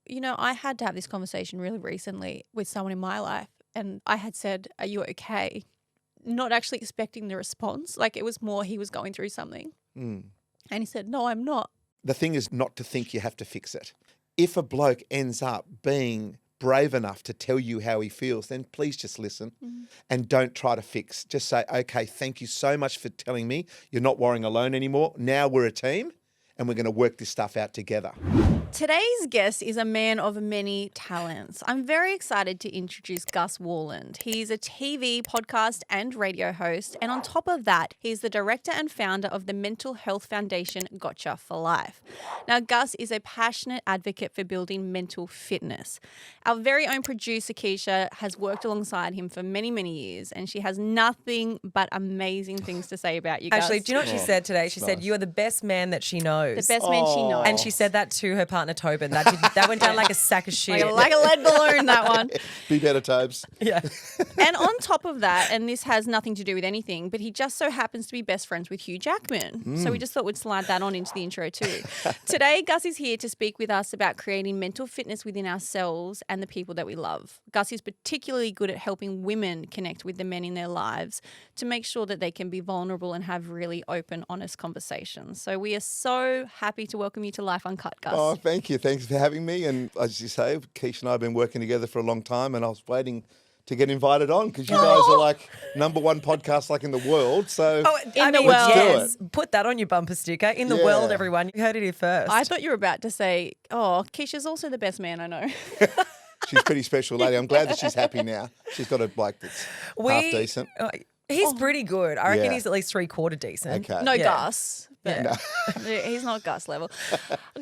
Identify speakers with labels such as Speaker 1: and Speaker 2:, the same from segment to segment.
Speaker 1: I had to have this conversation really recently with someone in my life, and I had said, "Are you okay?" Not actually expecting the response. Like, it was more he was going through something. And he said, "No, I'm not."
Speaker 2: The thing is not to think you have to fix it. If a bloke ends up being brave enough to tell you how he feels, then please just listen and don't try to fix. Just say, okay, thank you so much for telling me. You're not worrying alone anymore. Now we're a team and we're going to work this stuff out together.
Speaker 1: Today's guest is a man of many talents. I'm very excited to introduce Gus Worland. He's a TV, podcast and radio host. And on top of that, he's the director and founder of the mental health foundation Gotcha for Life. Now, Gus is a passionate advocate for building mental fitness. Our very own producer, Keisha, has worked alongside him for many, many years, and she has nothing but amazing things to say about you, Gus.
Speaker 3: Actually, do you know what she said today? She said, you are the best man that she knows.
Speaker 1: The best man she knows.
Speaker 3: And she said that to her partner, Tobin. That went down like a sack of shit.
Speaker 1: Like a lead balloon, that one.
Speaker 2: Be better, Tobes.
Speaker 3: Yeah.
Speaker 1: And on top of that, and this has nothing to do with anything, but he just so happens to be best friends with Hugh Jackman. So we just thought we'd slide that on into the intro too. Today, Gus is here to speak with us about creating mental fitness within ourselves and the people that we love. Gus is particularly good at helping women connect with the men in their lives to make sure that they can be vulnerable and have really open, honest conversations. So we are so happy to welcome you to Life Uncut, Gus.
Speaker 2: Oh, thank you. Thanks for having me. And as you say, Keisha and I have been working together for a long time, and I was waiting to get invited on because you guys are like #1 podcast like in the world. So
Speaker 1: in the world.
Speaker 3: Yes, put that on your bumper sticker. In the world, everyone. You heard it here first.
Speaker 1: I thought you were about to say, Keisha's also the best man I know.
Speaker 2: She's a pretty special lady. I'm glad that she's happy now. She's got a bloke that's half decent.
Speaker 3: He's pretty good. I reckon
Speaker 2: Yeah.
Speaker 3: he's at least 3/4 decent.
Speaker 2: Okay.
Speaker 1: No Gus. But
Speaker 3: Yeah.
Speaker 1: he's not Gus level.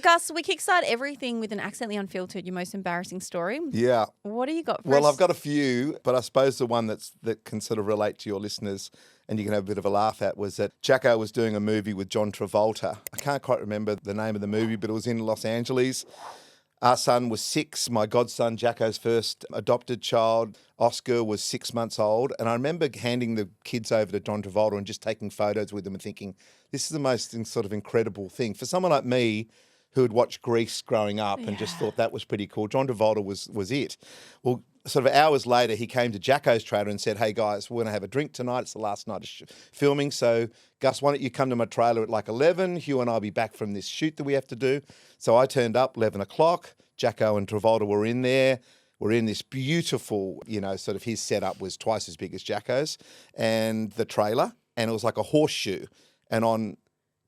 Speaker 1: Gus, we kickstart everything with an accidentally unfiltered, your most embarrassing story.
Speaker 2: Yeah.
Speaker 1: What do you got for
Speaker 2: Well,
Speaker 1: us?
Speaker 2: I've got a few, but I suppose the one that can sort of relate to your listeners and you can have a bit of a laugh at was that Jacko was doing a movie with John Travolta. I can't quite remember the name of the movie, but it was in Los Angeles. Our son was 6. My godson, Jacko's first adopted child, Oscar, was 6 months old. And I remember handing the kids over to John Travolta and just taking photos with them and thinking, this is the most sort of incredible thing. For someone like me who had watched Grease growing up and just thought that was pretty cool, John Travolta was it. Well, sort of hours later, he came to Jacko's trailer and said, hey, guys, we're going to have a drink tonight. It's the last night of filming. So, Gus, why don't you come to my trailer at like 11? Hugh and I will be back from this shoot that we have to do. So I turned up 11 o'clock. Jacko and Travolta were in there. We're in this beautiful, sort of his setup was twice as big as Jacko's and the trailer. And it was like a horseshoe. And on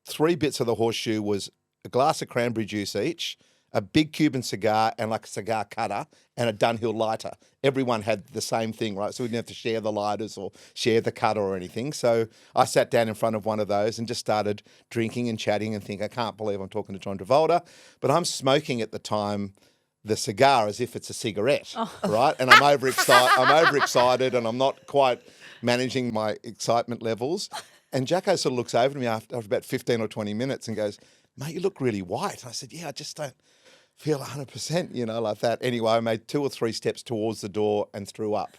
Speaker 2: 3 bits of the horseshoe was a glass of cranberry juice each, a big Cuban cigar and like a cigar cutter and a Dunhill lighter. Everyone had the same thing, right? So we didn't have to share the lighters or share the cutter or anything. So I sat down in front of one of those and just started drinking and chatting and think, I can't believe I'm talking to John Travolta. But I'm smoking at the time the cigar as if it's a cigarette, right? And I'm overexcited and I'm not quite managing my excitement levels. And Jacko sort of looks over to me after about 15 or 20 minutes and goes, mate, you look really white. And I said, yeah, I just don't feel 100%, like that. Anyway, I made 2 or 3 steps towards the door and threw up.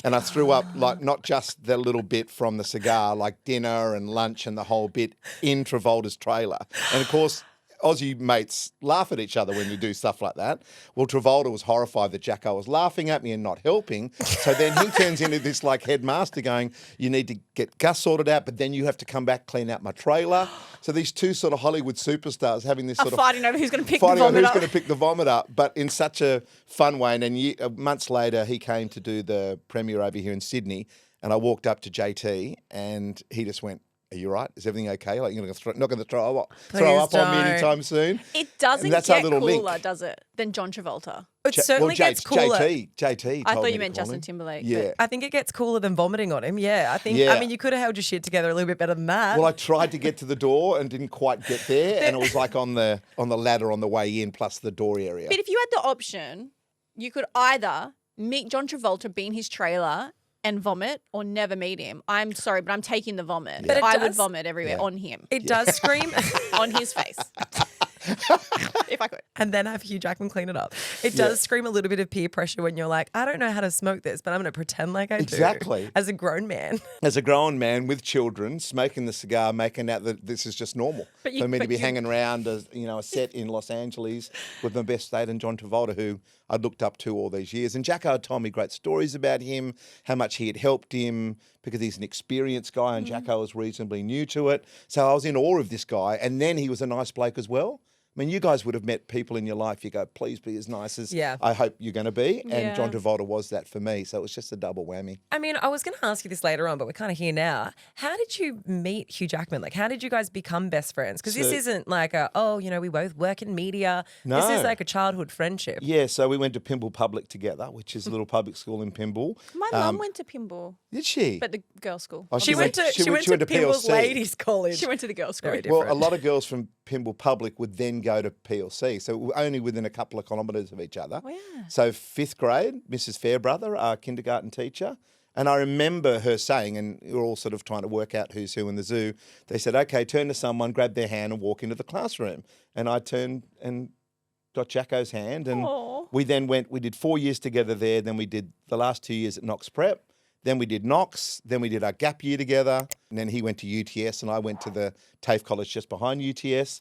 Speaker 2: And I threw up like not just the little bit from the cigar, like dinner and lunch and the whole bit in Travolta's trailer. And of course, Aussie mates laugh at each other when you do stuff like that. Well, Travolta was horrified that Jacko was laughing at me and not helping. So then he turns into this like headmaster going, you need to get Gus sorted out, but then you have to come back, clean out my trailer. So these two sort of Hollywood superstars having this sort of
Speaker 1: fighting over who's going to pick the vomit up.
Speaker 2: Who's going to pick the vomit up, but in such a fun way. And then months later, he came to do the premiere over here in Sydney, and I walked up to JT, and he just went, are you right? Is everything okay? Like, you're not going to throw up on me anytime soon?
Speaker 1: It doesn't get cooler, does it, than John Travolta?
Speaker 3: It certainly gets cooler.
Speaker 2: JT.
Speaker 1: I thought you meant Justin Timberlake.
Speaker 2: Yeah.
Speaker 3: I think it gets cooler than vomiting on him. Yeah, I think. I mean, you could have held your shit together a little bit better than that.
Speaker 2: Well, I tried to get to the door and didn't quite get there, and it was like on the ladder on the way in, plus the door area.
Speaker 1: But if you had the option, you could either meet John Travolta, be in his trailer, and vomit, or never meet him. I'm sorry, but I'm taking the vomit.
Speaker 3: But
Speaker 1: I would vomit everywhere on him.
Speaker 3: It does scream
Speaker 1: on his face. If I could.
Speaker 3: And then have Hugh Jackman clean it up. It does scream a little bit of peer pressure when you're like, I don't know how to smoke this, but I'm going to pretend like I do.
Speaker 2: Exactly.
Speaker 3: As a grown man.
Speaker 2: As a grown man with children, smoking the cigar, making out that this is just normal for me to be hanging around a set in Los Angeles with my best mate and John Travolta, who I'd looked up to all these years. And Jacko had told me great stories about him, how much he had helped him because he's an experienced guy and Jacko was reasonably new to it. So I was in awe of this guy. And then he was a nice bloke as well. I mean, you guys would have met people in your life. You go, please be as nice as I hope you're going to be. And John Travolta was that for me. So it was just a double whammy.
Speaker 3: I mean, I was going to ask you this later on, but we're kind of here now. How did you meet Hugh Jackman? Like, how did you guys become best friends? Because this isn't like we both work in media.
Speaker 2: No.
Speaker 3: This is like a childhood friendship.
Speaker 2: Yeah, so we went to Pymble Public together, which is a little public school in Pymble.
Speaker 1: My mum went to Pymble.
Speaker 2: Did she?
Speaker 1: But the girls' school.
Speaker 2: Oh,
Speaker 3: She went to Pimble's Ladies College.
Speaker 1: She went to the girls' school.
Speaker 3: Very different.
Speaker 2: Well, a lot of girls from Pymble Public would then go to PLC, so we're only within a couple of kilometres of each other.
Speaker 1: Oh, yeah.
Speaker 2: So 5th grade, Mrs. Fairbrother, our kindergarten teacher, and I remember her saying, and we were all sort of trying to work out who's who in the zoo, they said, okay, turn to someone, grab their hand and walk into the classroom. And I turned and got Jacko's hand, and we did 4 years together there, then we did the last 2 years at Knox Prep. Then we did Knox, then we did our gap year together, and then he went to UTS and I went to the TAFE college just behind UTS,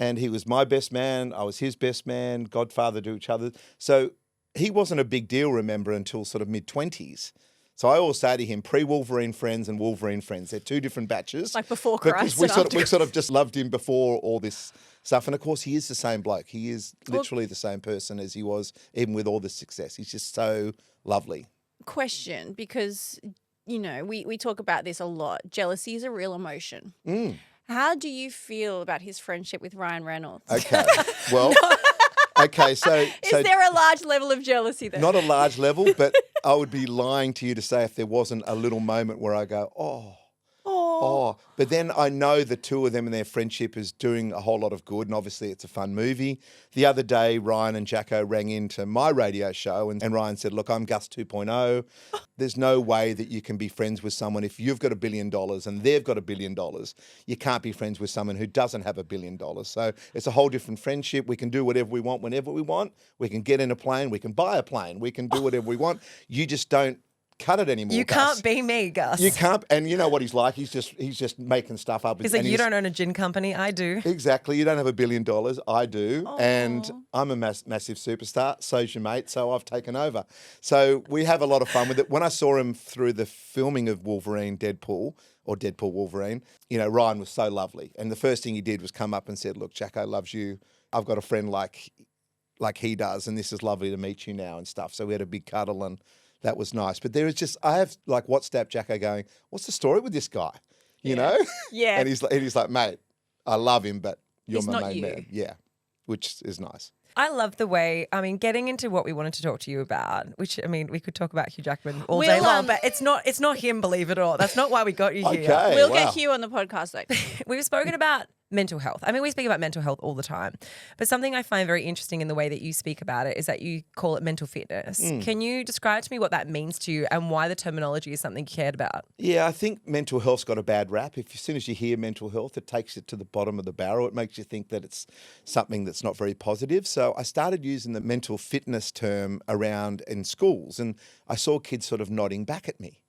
Speaker 2: and he was my best man, I was his best man, godfather to each other. So he wasn't a big deal, remember, until sort of mid-20s. So I always say to him, pre-Wolverine friends and Wolverine friends. They're two different batches.
Speaker 1: Like before Christ
Speaker 2: we sort of just loved him before all this stuff. And of course, he is the same bloke. He is literally the same person as he was, even with all the success. He's just so lovely.
Speaker 1: Question, because, we talk about this a lot. Jealousy is a real emotion. How do you feel about his friendship with Ryan Reynolds?
Speaker 2: Okay, well, so...
Speaker 1: Is there a large level of jealousy there?
Speaker 2: Not a large level, but I would be lying to you to say if there wasn't a little moment where I go, oh. But then I know the two of them and their friendship is doing a whole lot of good, and obviously it's a fun movie. The other day, Ryan and Jacko rang into my radio show, and Ryan said, look, I'm Gus 2.0. There's no way that you can be friends with someone if you've got $1 billion and they've got $1 billion. You can't be friends with someone who doesn't have $1 billion. So it's a whole different friendship. We can do whatever we want whenever we want. We can get in a plane. We can buy a plane. We can do whatever we want. You just don't cut it anymore.
Speaker 3: You can't be me, Gus.
Speaker 2: You can't, and you know what he's like. He's just making stuff up.
Speaker 3: He's like, you don't own a gin company, I do.
Speaker 2: Exactly. You don't have $1 billion, I do, and I'm a massive superstar. So's your mate, so I've taken over. So we have a lot of fun with it. When I saw him through the filming of Wolverine, Deadpool, or Deadpool Wolverine, Ryan was so lovely, and the first thing he did was come up and said, "Look, Jacko loves you. I've got a friend like he does, and this is lovely to meet you now and stuff." So we had a big cuddle and. That was nice. But there is just, I have like WhatsApp Jacko going, what's the story with this guy? You know?
Speaker 1: Yeah.
Speaker 2: And he's like, mate, I love him, but you're
Speaker 1: He's
Speaker 2: my
Speaker 1: not
Speaker 2: main
Speaker 1: you.
Speaker 2: man. Yeah. Which is nice.
Speaker 3: I love the way, getting into what we wanted to talk to you about, which, we could talk about Hugh Jackman all day long, but it's not him, believe it or not. That's not why we got you here.
Speaker 2: Okay,
Speaker 1: We'll
Speaker 2: wow.
Speaker 1: get Hugh on the podcast though.
Speaker 3: We've spoken about mental health. We speak about mental health all the time, but something I find very interesting in the way that you speak about it is that you call it mental fitness. Can you describe to me what that means to you and why the terminology is something you cared about?
Speaker 2: Yeah, I think mental health's got a bad rap. As soon as you hear mental health, it takes it to the bottom of the barrel. It makes you think that it's something that's not very positive. So I started using the mental fitness term around in schools, and I saw kids sort of nodding back at me.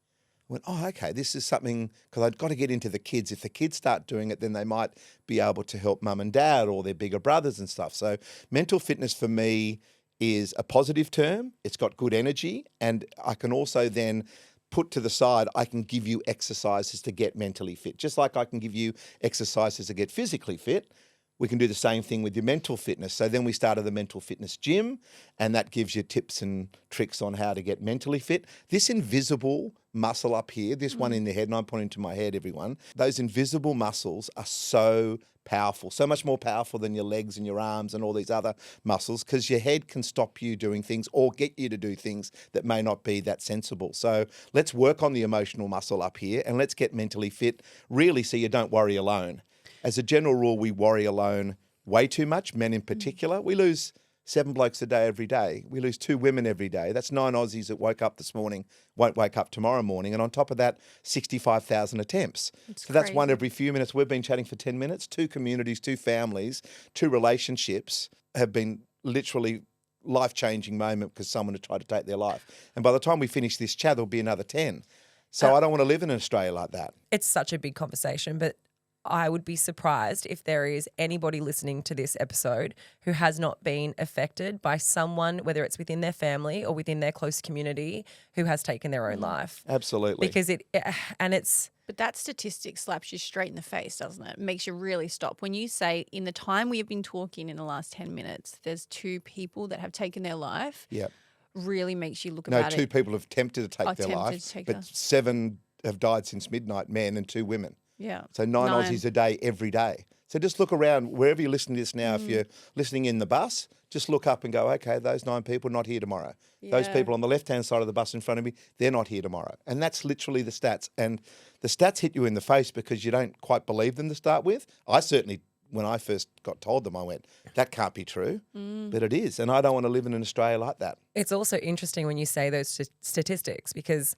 Speaker 2: I went, oh, okay, this is something, because I'd got to get into the kids. If the kids start doing it, then they might be able to help mum and dad or their bigger brothers and stuff. So mental fitness for me is a positive term. It's got good energy, and I can also then put to the side, I can give you exercises to get mentally fit. Just like I can give you exercises to get physically fit, we can do the same thing with your mental fitness. So then we started the mental fitness gym, and that gives you tips and tricks on how to get mentally fit. This invisible muscle up here, this one in the head, and I'm pointing to my head, everyone, those invisible muscles are so powerful, so much more powerful than your legs and your arms and all these other muscles, because your head can stop you doing things or get you to do things that may not be that sensible. So let's work on the emotional muscle up here, and let's get mentally fit, really, so you don't worry alone. As a general rule, we worry alone way too much, men in particular. We lose 7 blokes a day every day. We lose 2 women every day. That's 9 Aussies that woke up this morning, won't wake up tomorrow morning. And on top of that, 65,000 attempts. So that's one
Speaker 1: crazy.
Speaker 2: every few minutes. We've been chatting for 10 minutes. 2 communities, 2 families, 2 relationships have been literally life-changing moment because someone had tried to take their life. And by the time we finish this chat, there'll be another 10. So I don't want to live in Australia like that.
Speaker 3: It's such a big conversation, but I would be surprised if there is anybody listening to this episode who has not been affected by someone, whether it's within their family or within their close community, who has taken their own life.
Speaker 2: Absolutely.
Speaker 3: Because it's
Speaker 1: But that statistic slaps you straight in the face, doesn't it? It makes you really stop. When you say, in the time we have been talking in the last 10 minutes, there's 2 people that have taken their life,
Speaker 2: Yep.
Speaker 1: really makes you look
Speaker 2: No,
Speaker 1: about
Speaker 2: 2
Speaker 1: it.
Speaker 2: people have attempted to take their
Speaker 1: Attempted
Speaker 2: life,
Speaker 1: to take
Speaker 2: but
Speaker 1: their-
Speaker 2: 7 have died since midnight, men, and 2 women.
Speaker 1: Yeah.
Speaker 2: So 9
Speaker 1: 9.
Speaker 2: Aussies a day every day. So just look around, wherever you're listening to this now, if you're listening in the bus, just look up and go, okay, those 9 people not here tomorrow. Those
Speaker 1: Yeah.
Speaker 2: people on the left-hand side of the bus in front of me, they're not here tomorrow. And that's literally the stats. And the stats hit you in the face because you don't quite believe them to start with. I certainly, when I first got told them, I went, that can't be true. But it is. And I don't want to live in an Australia like that.
Speaker 3: It's also interesting when you say those statistics because,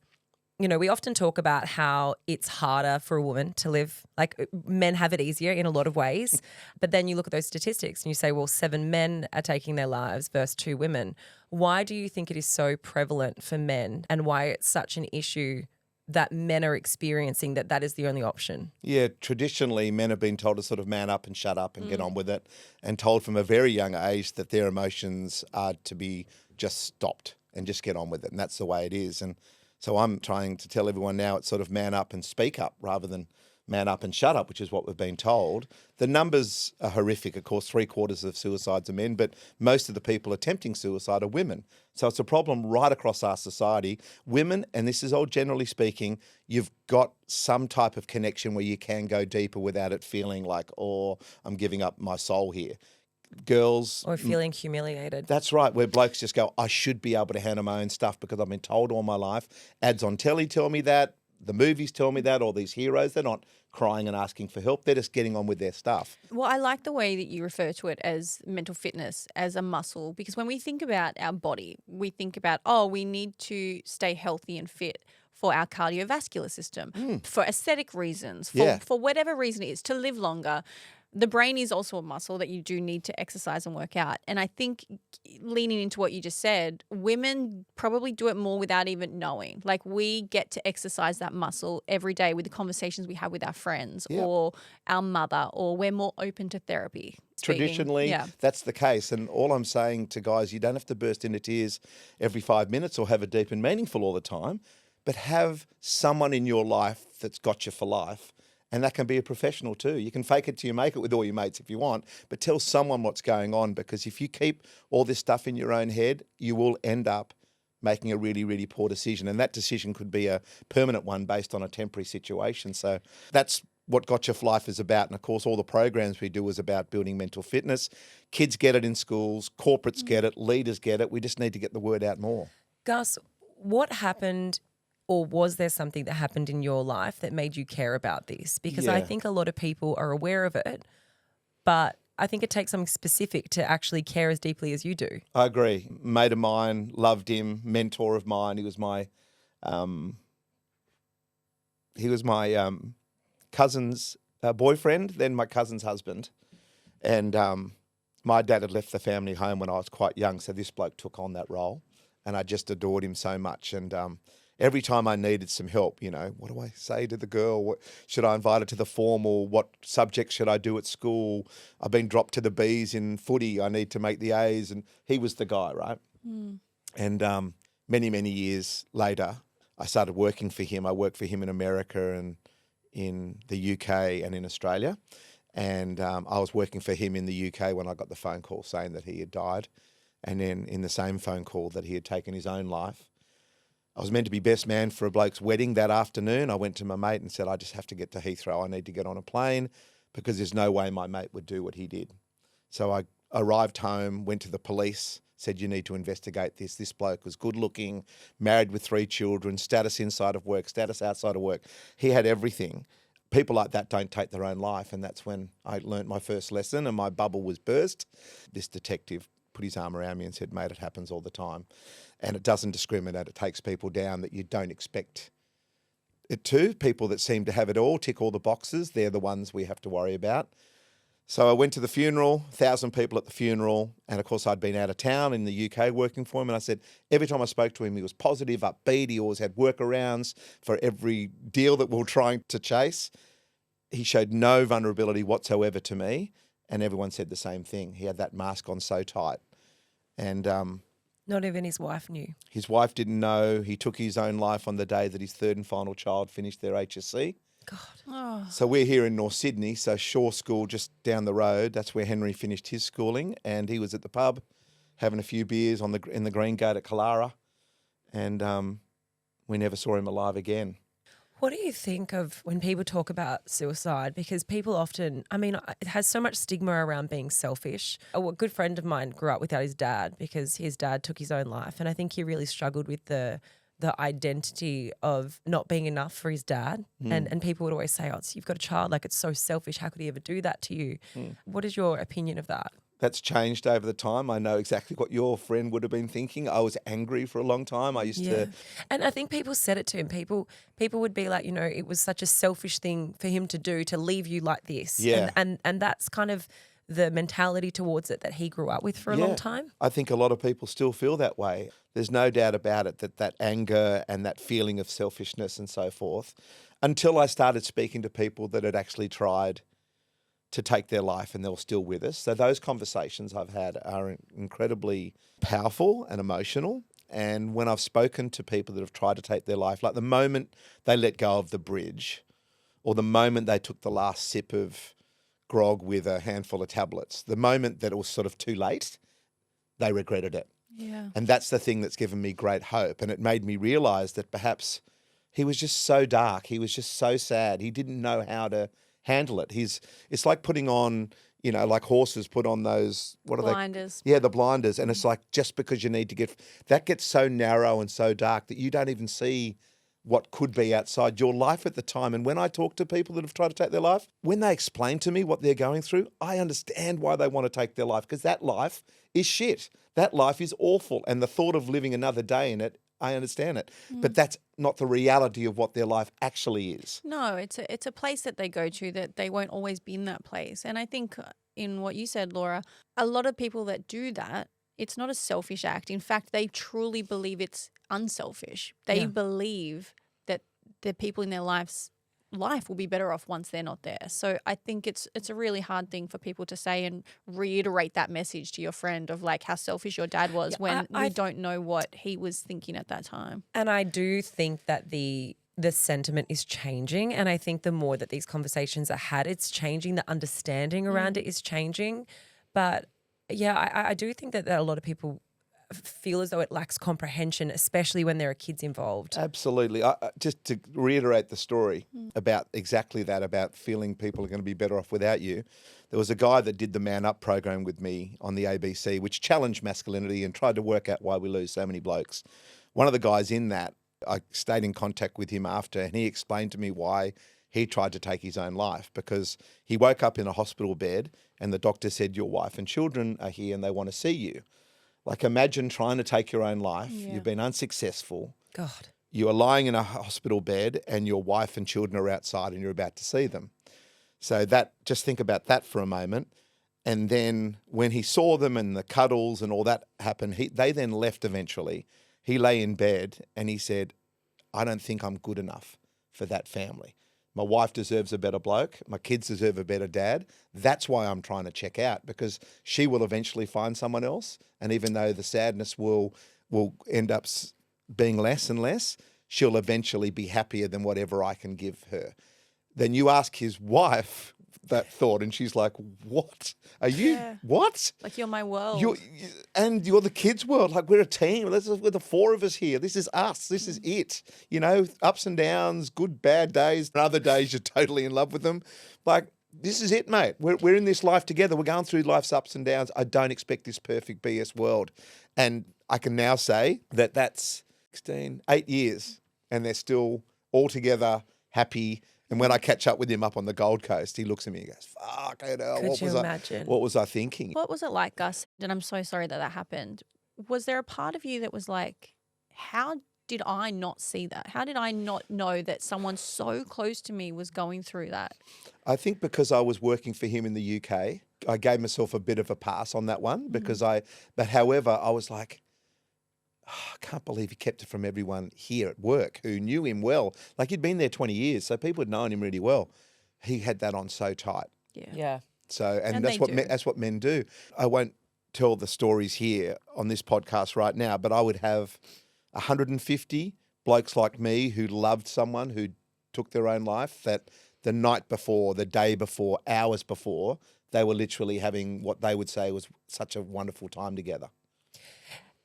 Speaker 3: you know, we often talk about how it's harder for a woman to live, like men have it easier in a lot of ways. But then you look at those statistics and you say, well, 7 men are taking their lives versus 2 women. Why do you think it is so prevalent for men and why it's such an issue that men are experiencing that is the only option?
Speaker 2: Yeah, traditionally men have been told to sort of man up and shut up and get on with it, and told from a very young age that their emotions are to be just stopped and just get on with it. And that's the way it is. And so I'm trying to tell everyone now it's sort of man up and speak up rather than man up and shut up, which is what we've been told. The numbers are horrific. Of course, 3/4 of suicides are men, but most of the people attempting suicide are women. So it's a problem right across our society. Women, and this is all generally speaking, you've got some type of connection where you can go deeper without it feeling like, oh, I'm giving up my soul here. Girls,
Speaker 3: Or feeling humiliated?
Speaker 2: that's right, where blokes just go, I should be able to handle my own stuff because I've been told all my life. Ads on telly tell me that. The movies tell me that. All these heroes, they're not crying and asking for help. They're just getting on with their stuff.
Speaker 1: Well, I like the way that you refer to it as mental fitness, as a muscle, because when we think about our body, we think about, oh, we need to stay healthy and fit for our cardiovascular system, for aesthetic reasons, for whatever reason it is, to live longer. The brain is also a muscle that you do need to exercise and work out. And I think leaning into what you just said, women probably do it more without even knowing. Like we get to exercise that muscle every day with the conversations we have with our friends or our mother, or we're more open to therapy.
Speaker 2: Traditionally, that's the case. And all I'm saying to guys, you don't have to burst into tears every 5 minutes or have it deep and meaningful all the time, but have someone in your life that's got you for life. And that can be a professional too. You can fake it till you make it with all your mates if you want, but tell someone what's going on, because if you keep all this stuff in your own head, you will end up making a really, really poor decision. And that decision could be a permanent one based on a temporary situation. So that's what Gotcha for Life is about. And of course, all the programs we do is about building mental fitness. Kids get it in schools, corporates get it, leaders get it. We just need to get the word out more.
Speaker 3: Gus, what happened, or was there something that happened in your life that made you care about this? Because I think a lot of people are aware of it, but I think it takes something specific to actually care as deeply as you do.
Speaker 2: I agree. Mate of mine, loved him, mentor of mine. He was my cousin's boyfriend, then my cousin's husband. And my dad had left the family home when I was quite young, so this bloke took on that role, and I just adored him so much. And every time I needed some help, you know, what do I say to the girl? What, should I invite her to the formal? What subject should I do at school? I've been dropped to the Bs in footy. I need to make the As. And he was the guy, right? And many, many years later, I started working for him. I worked for him in America and in the UK and in Australia. And I was working for him in the UK when I got the phone call saying that he had died. And then in the same phone call that he had taken his own life. I was meant to be best man for a bloke's wedding that afternoon. I went to my mate and said, I just have to get to Heathrow. I need to get on a plane because there's no way my mate would do what he did. So I arrived home, went to the police, said, you need to investigate this. This bloke was good looking, married with 3 children, status inside of work, status outside of work. He had everything. People like that don't take their own life. And that's when I learnt my first lesson and my bubble was burst. This detective put his arm around me and said, mate, it happens all the time. And it doesn't discriminate. It takes people down that you don't expect it to. People that seem to have it all, tick all the boxes, they're the ones we have to worry about. So I went to the funeral, 1,000 people at the funeral. And of course, I'd been out of town in the UK working for him. And I said, every time I spoke to him, he was positive, upbeat. He always had workarounds for every deal that we were trying to chase. He showed no vulnerability whatsoever to me. And everyone said the same thing. He had that mask on so tight. And
Speaker 3: Not even his wife knew.
Speaker 2: his wife didn't know. He took his own life on the day that his third and final child finished their HSC.
Speaker 3: God.
Speaker 1: Oh.
Speaker 2: So we're here in North Sydney, so Shaw School just down the road. That's where Henry finished his schooling, and he was at the pub having a few beers in the Green Gate at Kalara, and we never saw him alive again.
Speaker 3: What do you think of when people talk about suicide? Because people often, it has so much stigma around being selfish. A good friend of mine grew up without his dad because his dad took his own life, and I think he really struggled with the identity of not being enough for his dad. And people would always say, you've got a child, like it's so selfish. How could he ever do that to you? What is your opinion of that?
Speaker 2: That's changed over the time. I know exactly what your friend would have been thinking. I was angry for a long time. I used to...
Speaker 3: And I think people said it to him. People would be like, it was such a selfish thing for him to do, to leave you like this.
Speaker 2: Yeah.
Speaker 3: And that's kind of the mentality towards it that he grew up with for a long time.
Speaker 2: I think a lot of people still feel that way. There's no doubt about it that anger and that feeling of selfishness and so forth, until I started speaking to people that had actually tried to take their life and they were still with us. So those conversations I've had are incredibly powerful and emotional. And when I've spoken to people that have tried to take their life, like the moment they let go of the bridge or the moment they took the last sip of grog with a handful of tablets, the moment that it was sort of too late, they regretted it.
Speaker 1: Yeah.
Speaker 2: And that's the thing that's given me great hope. And it made me realise that perhaps he was just so dark. He was just so sad. He didn't know how to handle it. It's like putting on, like horses put on those, what are
Speaker 1: Blinders.
Speaker 2: they? Yeah, the blinders. And it's like just because you need to that gets so narrow and so dark that you don't even see what could be outside your life at the time. And when I talk to people that have tried to take their life, when they explain to me what they're going through, I understand why they want to take their life, because that life is shit. That life is awful. And the thought of living another day in it, I understand it. But that's not the reality of what their life actually is.
Speaker 1: No, it's a place that they go to that they won't always be in that place. And I think in what you said, Laura, a lot of people that do that, it's not a selfish act. In fact, they truly believe it's unselfish. They believe that the people in their life will be better off once they're not there. So I think it's a really hard thing for people to say and reiterate that message to your friend of like how selfish your dad was when we don't know what he was thinking at that time.
Speaker 3: And I do think that the sentiment is changing, and I think the more that these conversations are had, it's changing. The understanding around it is changing. But I do think that a lot of people feel as though it lacks comprehension, especially when there are kids involved.
Speaker 2: Absolutely. Just to reiterate the story about exactly that, about feeling people are going to be better off without you. There was a guy that did the Man Up program with me on the ABC, which challenged masculinity and tried to work out why we lose so many blokes. One of the guys in that, I stayed in contact with him after, and he explained to me why he tried to take his own life, because he woke up in a hospital bed and the doctor said, your wife and children are here and they want to see you. Like, imagine trying to take your own life.
Speaker 1: Yeah.
Speaker 2: You've been unsuccessful.
Speaker 3: God.
Speaker 2: You are lying in a hospital bed and your wife and children are outside and you're about to see them. So just think about that for a moment. And then when he saw them and the cuddles and all that happened, they then left eventually. He lay in bed and he said, I don't think I'm good enough for that family. My wife deserves a better bloke. My kids deserve a better dad. That's why I'm trying to check out, because she will eventually find someone else. And even though the sadness will end up being less and less, she'll eventually be happier than whatever I can give her. Then you ask his wife that thought and she's like, what? Are you, what?
Speaker 1: Like, you're my world.
Speaker 2: You're the kids' world. Like, we're a team. We're the four of us here. This is us. This is it. Ups and downs, good, bad days. Other days you're totally in love with them. Like, this is it, mate. We're in this life together. We're going through life's ups and downs. I don't expect this perfect BS world. And I can now say that's 8 years, and they're still all together, happy, And when I catch up with him up on the Gold Coast, he looks at me and goes, fuck,
Speaker 3: Could you imagine?
Speaker 2: What was I thinking?
Speaker 1: What was it like, Gus? And I'm so sorry that that happened. Was there a part of you that was like, how did I not see that? How did I not know that someone so close to me was going through that?
Speaker 2: I think because I was working for him in the UK, I gave myself a bit of a pass on that one but however, I was like, I can't believe he kept it from everyone here at work who knew him well. Like he'd been there 20 years, so people had known him really well. He had that on so tight.
Speaker 3: Yeah.
Speaker 2: So, and
Speaker 1: they do.
Speaker 2: that's what men do. I won't tell the stories here on this podcast right now, but I would have 150 blokes like me who loved someone who took their own life that the night before, the day before, hours before, they were literally having what they would say was such a wonderful time together.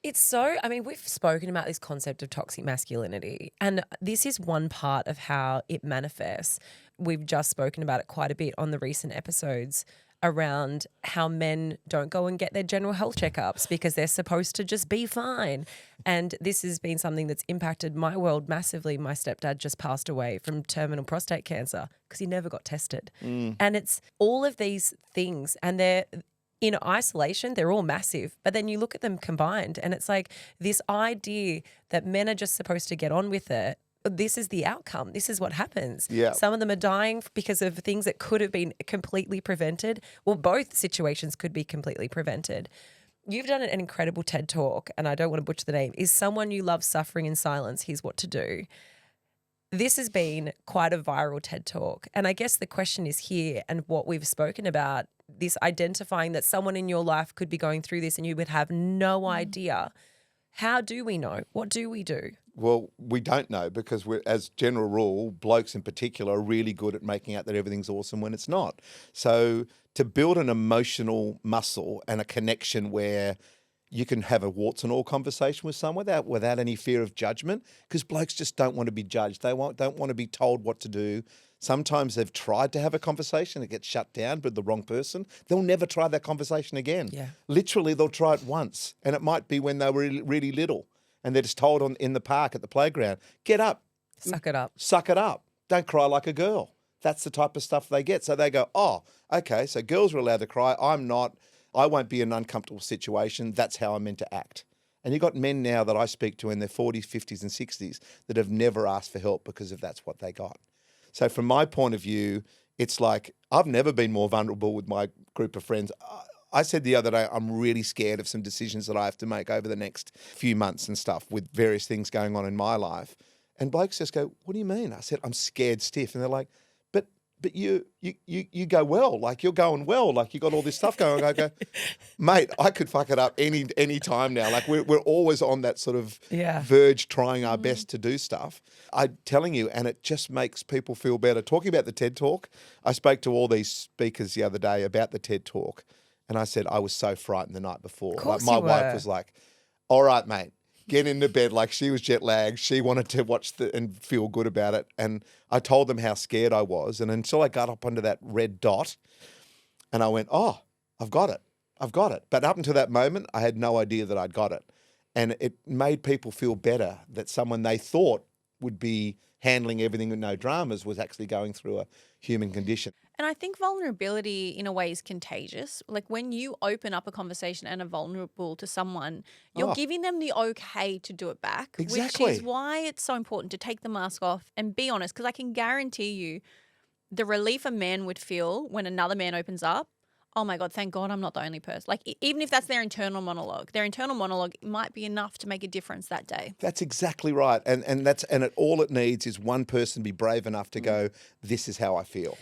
Speaker 3: It's so, I mean, we've spoken about this concept of toxic masculinity, and this is one part of how it manifests. We've just spoken about it quite a bit on the recent episodes around how men don't go and get their general health checkups because they're supposed to just be fine. And this has been something that's impacted my world massively. My stepdad just passed away from terminal prostate cancer because he never got tested. And it's all of these things, and they're in isolation, they're all massive, but then you look at them combined and it's like this idea that men are just supposed to get on with it. This is the outcome. This is what happens.
Speaker 2: Yeah.
Speaker 3: Some of them are dying because of things that could have been completely prevented. Well, both situations could be completely prevented. You've done an incredible TED Talk, and I don't want to butcher the name. Is someone you love suffering in silence? Here's what to do. This has been quite a viral TED Talk. And I guess the question is here, and what we've spoken about, this identifying that someone in your life could be going through this and you would have no idea. How do we know? What do we do?
Speaker 2: Well, we don't know because as general rule, blokes in particular are really good at making out that everything's awesome when it's not. So to build an emotional muscle and a connection where you can have a warts and all conversation with someone without any fear of judgment, because blokes just don't want to be judged. They don't want to be told what to do. Sometimes they've tried to have a conversation, it gets shut down by the wrong person. They'll never try that conversation again.
Speaker 3: Yeah.
Speaker 2: Literally, they'll try it once, and it might be when they were really, really little, and they're just told in the park at the playground, get up,
Speaker 3: Suck it up.
Speaker 2: suck it up, don't cry like a girl. That's the type of stuff they get. So they go, oh, okay, so girls are allowed to cry. I'm not. I won't be in an uncomfortable situation. That's how I'm meant to act. And you've got men now that I speak to in their 40s, 50s and 60s that have never asked for help because of that's what they got. So from my point of view, it's like I've never been more vulnerable with my group of friends. I said the other day, I'm really scared of some decisions that I have to make over the next few months and stuff with various things going on in my life. And blokes just go, what do you mean? I said, I'm scared stiff. And they're like, but you go well, like you're going well, like you got all this stuff going on. I go, mate, I could fuck it up any time now. Like we're always on that sort of verge, trying our best to do stuff. I'm telling you, and it just makes people feel better. Talking about the TED Talk, I spoke to all these speakers the other day about the TED Talk, and I said I was so frightened the night before.
Speaker 3: Of course
Speaker 2: my
Speaker 3: you
Speaker 2: wife
Speaker 3: were.
Speaker 2: was like, all right, mate. Get into bed. Like she was jet lagged. She wanted to watch and feel good about it. And I told them how scared I was. And until I got up under that red dot and I went, oh, I've got it. I've got it. But up until that moment, I had no idea that I'd got it. And it made people feel better that someone they thought would be handling everything with no dramas was actually going through a human condition.
Speaker 1: And I think vulnerability in a way is contagious. Like when you open up a conversation and are vulnerable to someone, you're giving them the okay to do it back.
Speaker 2: Exactly.
Speaker 1: Which is why it's so important to take the mask off and be honest. Because I can guarantee you the relief a man would feel when another man opens up, oh my God, thank God I'm not the only person. Like even if that's their internal monologue might be enough to make a difference that day.
Speaker 2: That's exactly right. And all it needs is one person be brave enough to go, this is how I feel.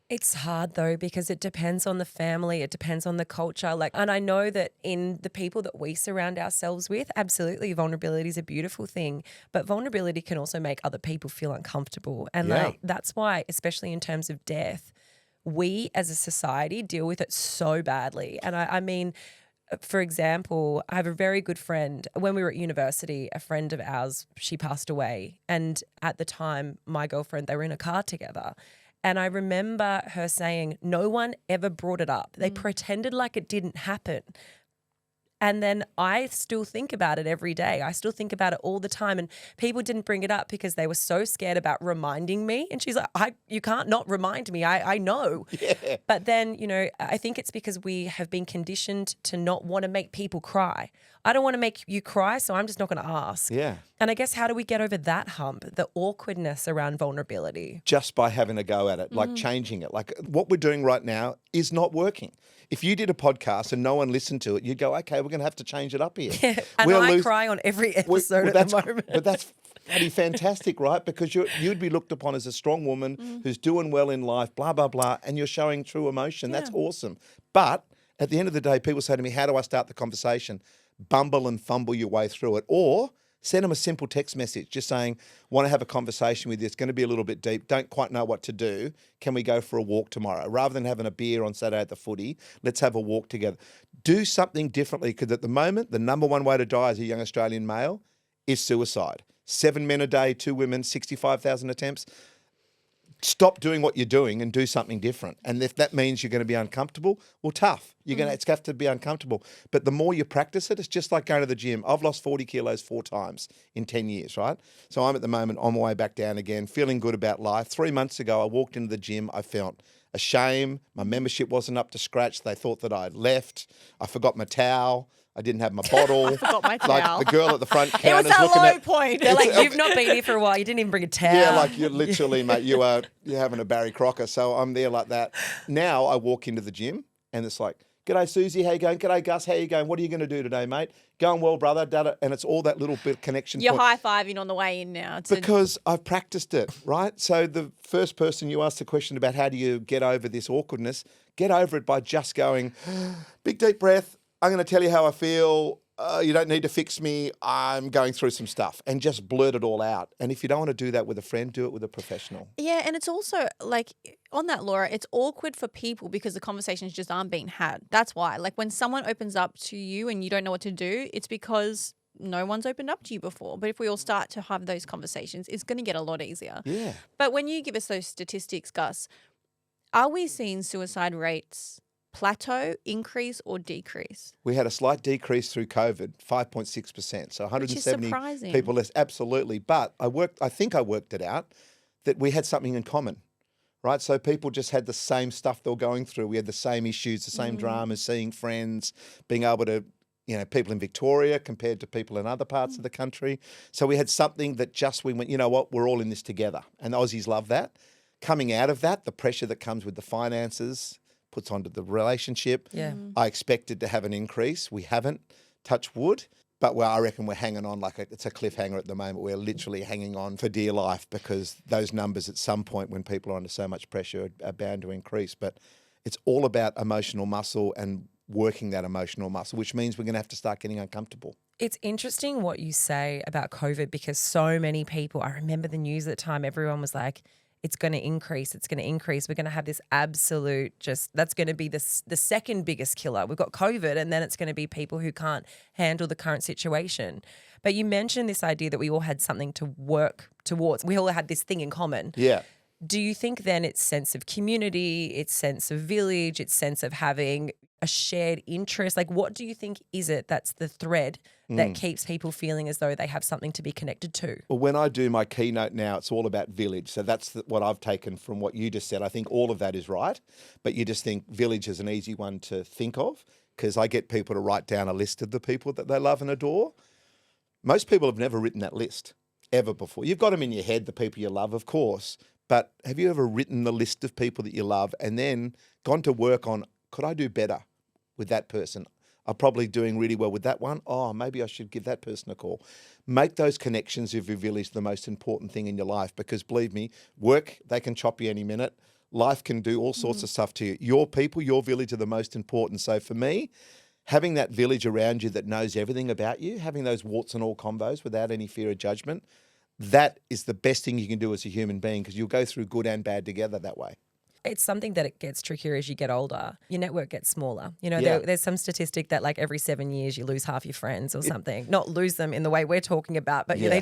Speaker 3: It's hard though because it depends on the family, it depends on the culture. And I know that in the people that we surround ourselves with, absolutely vulnerability is a beautiful thing, but vulnerability can also make other people feel uncomfortable. And that's why, especially in terms of death, we as a society deal with it so badly. And I mean, for example, I have a very good friend. When we were at university, a friend of ours, she passed away. And at the time, my girlfriend, they were in a car together. And I remember her saying, no one ever brought it up. They pretended like it didn't happen. And then I still think about it every day. I still think about it all the time. And people didn't bring it up because they were so scared about reminding me. And she's like, you can't not remind me. I know.
Speaker 2: Yeah.
Speaker 3: But then, I think it's because we have been conditioned to not want to make people cry. I don't want to make you cry, so I'm just not going to ask.
Speaker 2: Yeah.
Speaker 3: And I guess how do we get over that hump, the awkwardness around vulnerability?
Speaker 2: Just by having a go at it, like changing it. Like what we're doing right now is not working. If you did a podcast and no one listened to it, you'd go, okay, we're going to have to change it up here.
Speaker 3: Yeah, and I cry on every episode at the moment.
Speaker 2: But that's bloody fantastic, right? Because you'd be looked upon as a strong woman who's doing well in life, blah, blah, blah, and you're showing true emotion. That's awesome. But at the end of the day, people say to me, how do I start the conversation? Bumble and fumble your way through it. Or send them a simple text message just saying, want to have a conversation with you. It's going to be a little bit deep. Don't quite know what to do. Can we go for a walk tomorrow? Rather than having a beer on Saturday at the footy, let's have a walk together. Do something differently, because at the moment, the number one way to die as a young Australian male is suicide. 7 men a day, 2 women, 65,000 attempts. Stop doing what you're doing and do something different. And if that means you're going to be uncomfortable, well, tough. It's have to be uncomfortable. But the more you practice it, it's just like going to the gym. I've lost 40 kilos 4 times in 10 years, right? So I'm at the moment on my way back down again, feeling good about life. 3 months ago, I walked into the gym. I felt ashamed. My membership wasn't up to scratch. They thought that I'd left. I forgot my towel. I didn't have my bottle.
Speaker 1: I forgot my towel.
Speaker 2: Like the girl at the front
Speaker 1: It was
Speaker 2: counter's
Speaker 1: that
Speaker 2: looking
Speaker 1: low
Speaker 2: at.
Speaker 1: point.
Speaker 3: They're like, you've not been here for a while. You didn't even bring a towel.
Speaker 2: Yeah, like you're literally, mate, you're having a Barry Crocker. So I'm there like that. Now I walk into the gym and it's like, g'day, Susie, how you going? G'day, Gus, how you going? What are you going to do today, mate? Going well, brother. Da-da. And it's all that little bit of connection.
Speaker 1: You're
Speaker 2: point.
Speaker 1: high-fiving on the way in now.
Speaker 2: Because I've practiced it, right? So the first person you asked the question about how do you get over this awkwardness, get over it by just going, big deep breath. I'm going to tell you how I feel. You don't need to fix me. I'm going through some stuff, and just blurt it all out. And if you don't want to do that with a friend, do it with a professional.
Speaker 1: Yeah, and it's also like on that, Laura, it's awkward for people because the conversations just aren't being had. That's why. Like when someone opens up to you and you don't know what to do, it's because no one's opened up to you before. But if we all start to have those conversations, it's going to get a lot easier.
Speaker 2: Yeah.
Speaker 1: But when you give us those statistics, Gus, are we seeing suicide rates plateau, increase, or decrease?
Speaker 2: We had a slight decrease through COVID, 5.6%. So 170
Speaker 1: surprising.
Speaker 2: people less, absolutely. But I think I worked it out that we had something in common, right? So people just had the same stuff they were going through. We had the same issues, the same dramas, seeing friends, being able to, people in Victoria compared to people in other parts of the country. So we had something that we went, you know what, we're all in this together. And the Aussies love that. Coming out of that, the pressure that comes with the finances puts onto the relationship.
Speaker 3: Yeah.
Speaker 2: I expected to have an increase. We haven't, touch wood. But I reckon we're hanging on like it's a cliffhanger at the moment. We're literally hanging on for dear life because those numbers at some point when people are under so much pressure are bound to increase. But it's all about emotional muscle and working that emotional muscle, which means we're going to have to start getting uncomfortable.
Speaker 3: It's interesting what you say about COVID because so many people, I remember the news at the time, everyone was like, it's going to increase. It's going to increase. We're going to have this absolute that's going to be the second biggest killer. We've got COVID and then it's going to be people who can't handle the current situation. But you mentioned this idea that we all had something to work towards. We all had this thing in common.
Speaker 2: Yeah.
Speaker 3: Do you think then it's sense of community, it's sense of village, it's sense of having a shared interest? Like what do you think is it that's the thread that keeps people feeling as though they have something to be connected to?
Speaker 2: Well, when I do my keynote now, it's all about village. So that's what I've taken from what you just said. I think all of that is right, but you just think village is an easy one to think of because I get people to write down a list of the people that they love and adore. Most people have never written that list ever before. You've got them in your head, the people you love, of course, but have you ever written the list of people that you love and then gone to work on, could I do better with that person? I'm probably doing really well with that one. Oh, maybe I should give that person a call. Make those connections with your village the most important thing in your life because believe me, work, they can chop you any minute. Life can do all sorts of stuff to you. Your people, your village are the most important. So for me, having that village around you that knows everything about you, having those warts and all combos without any fear of judgment, that is the best thing you can do as a human being because you'll go through good and bad together that way.
Speaker 3: it's something that it gets trickier as you get older. Your network gets smaller. You know,
Speaker 2: Yeah.
Speaker 3: there's some statistic that like every 7 years you lose half your friends or something. Not lose them in the way we're talking about, but
Speaker 2: Yeah.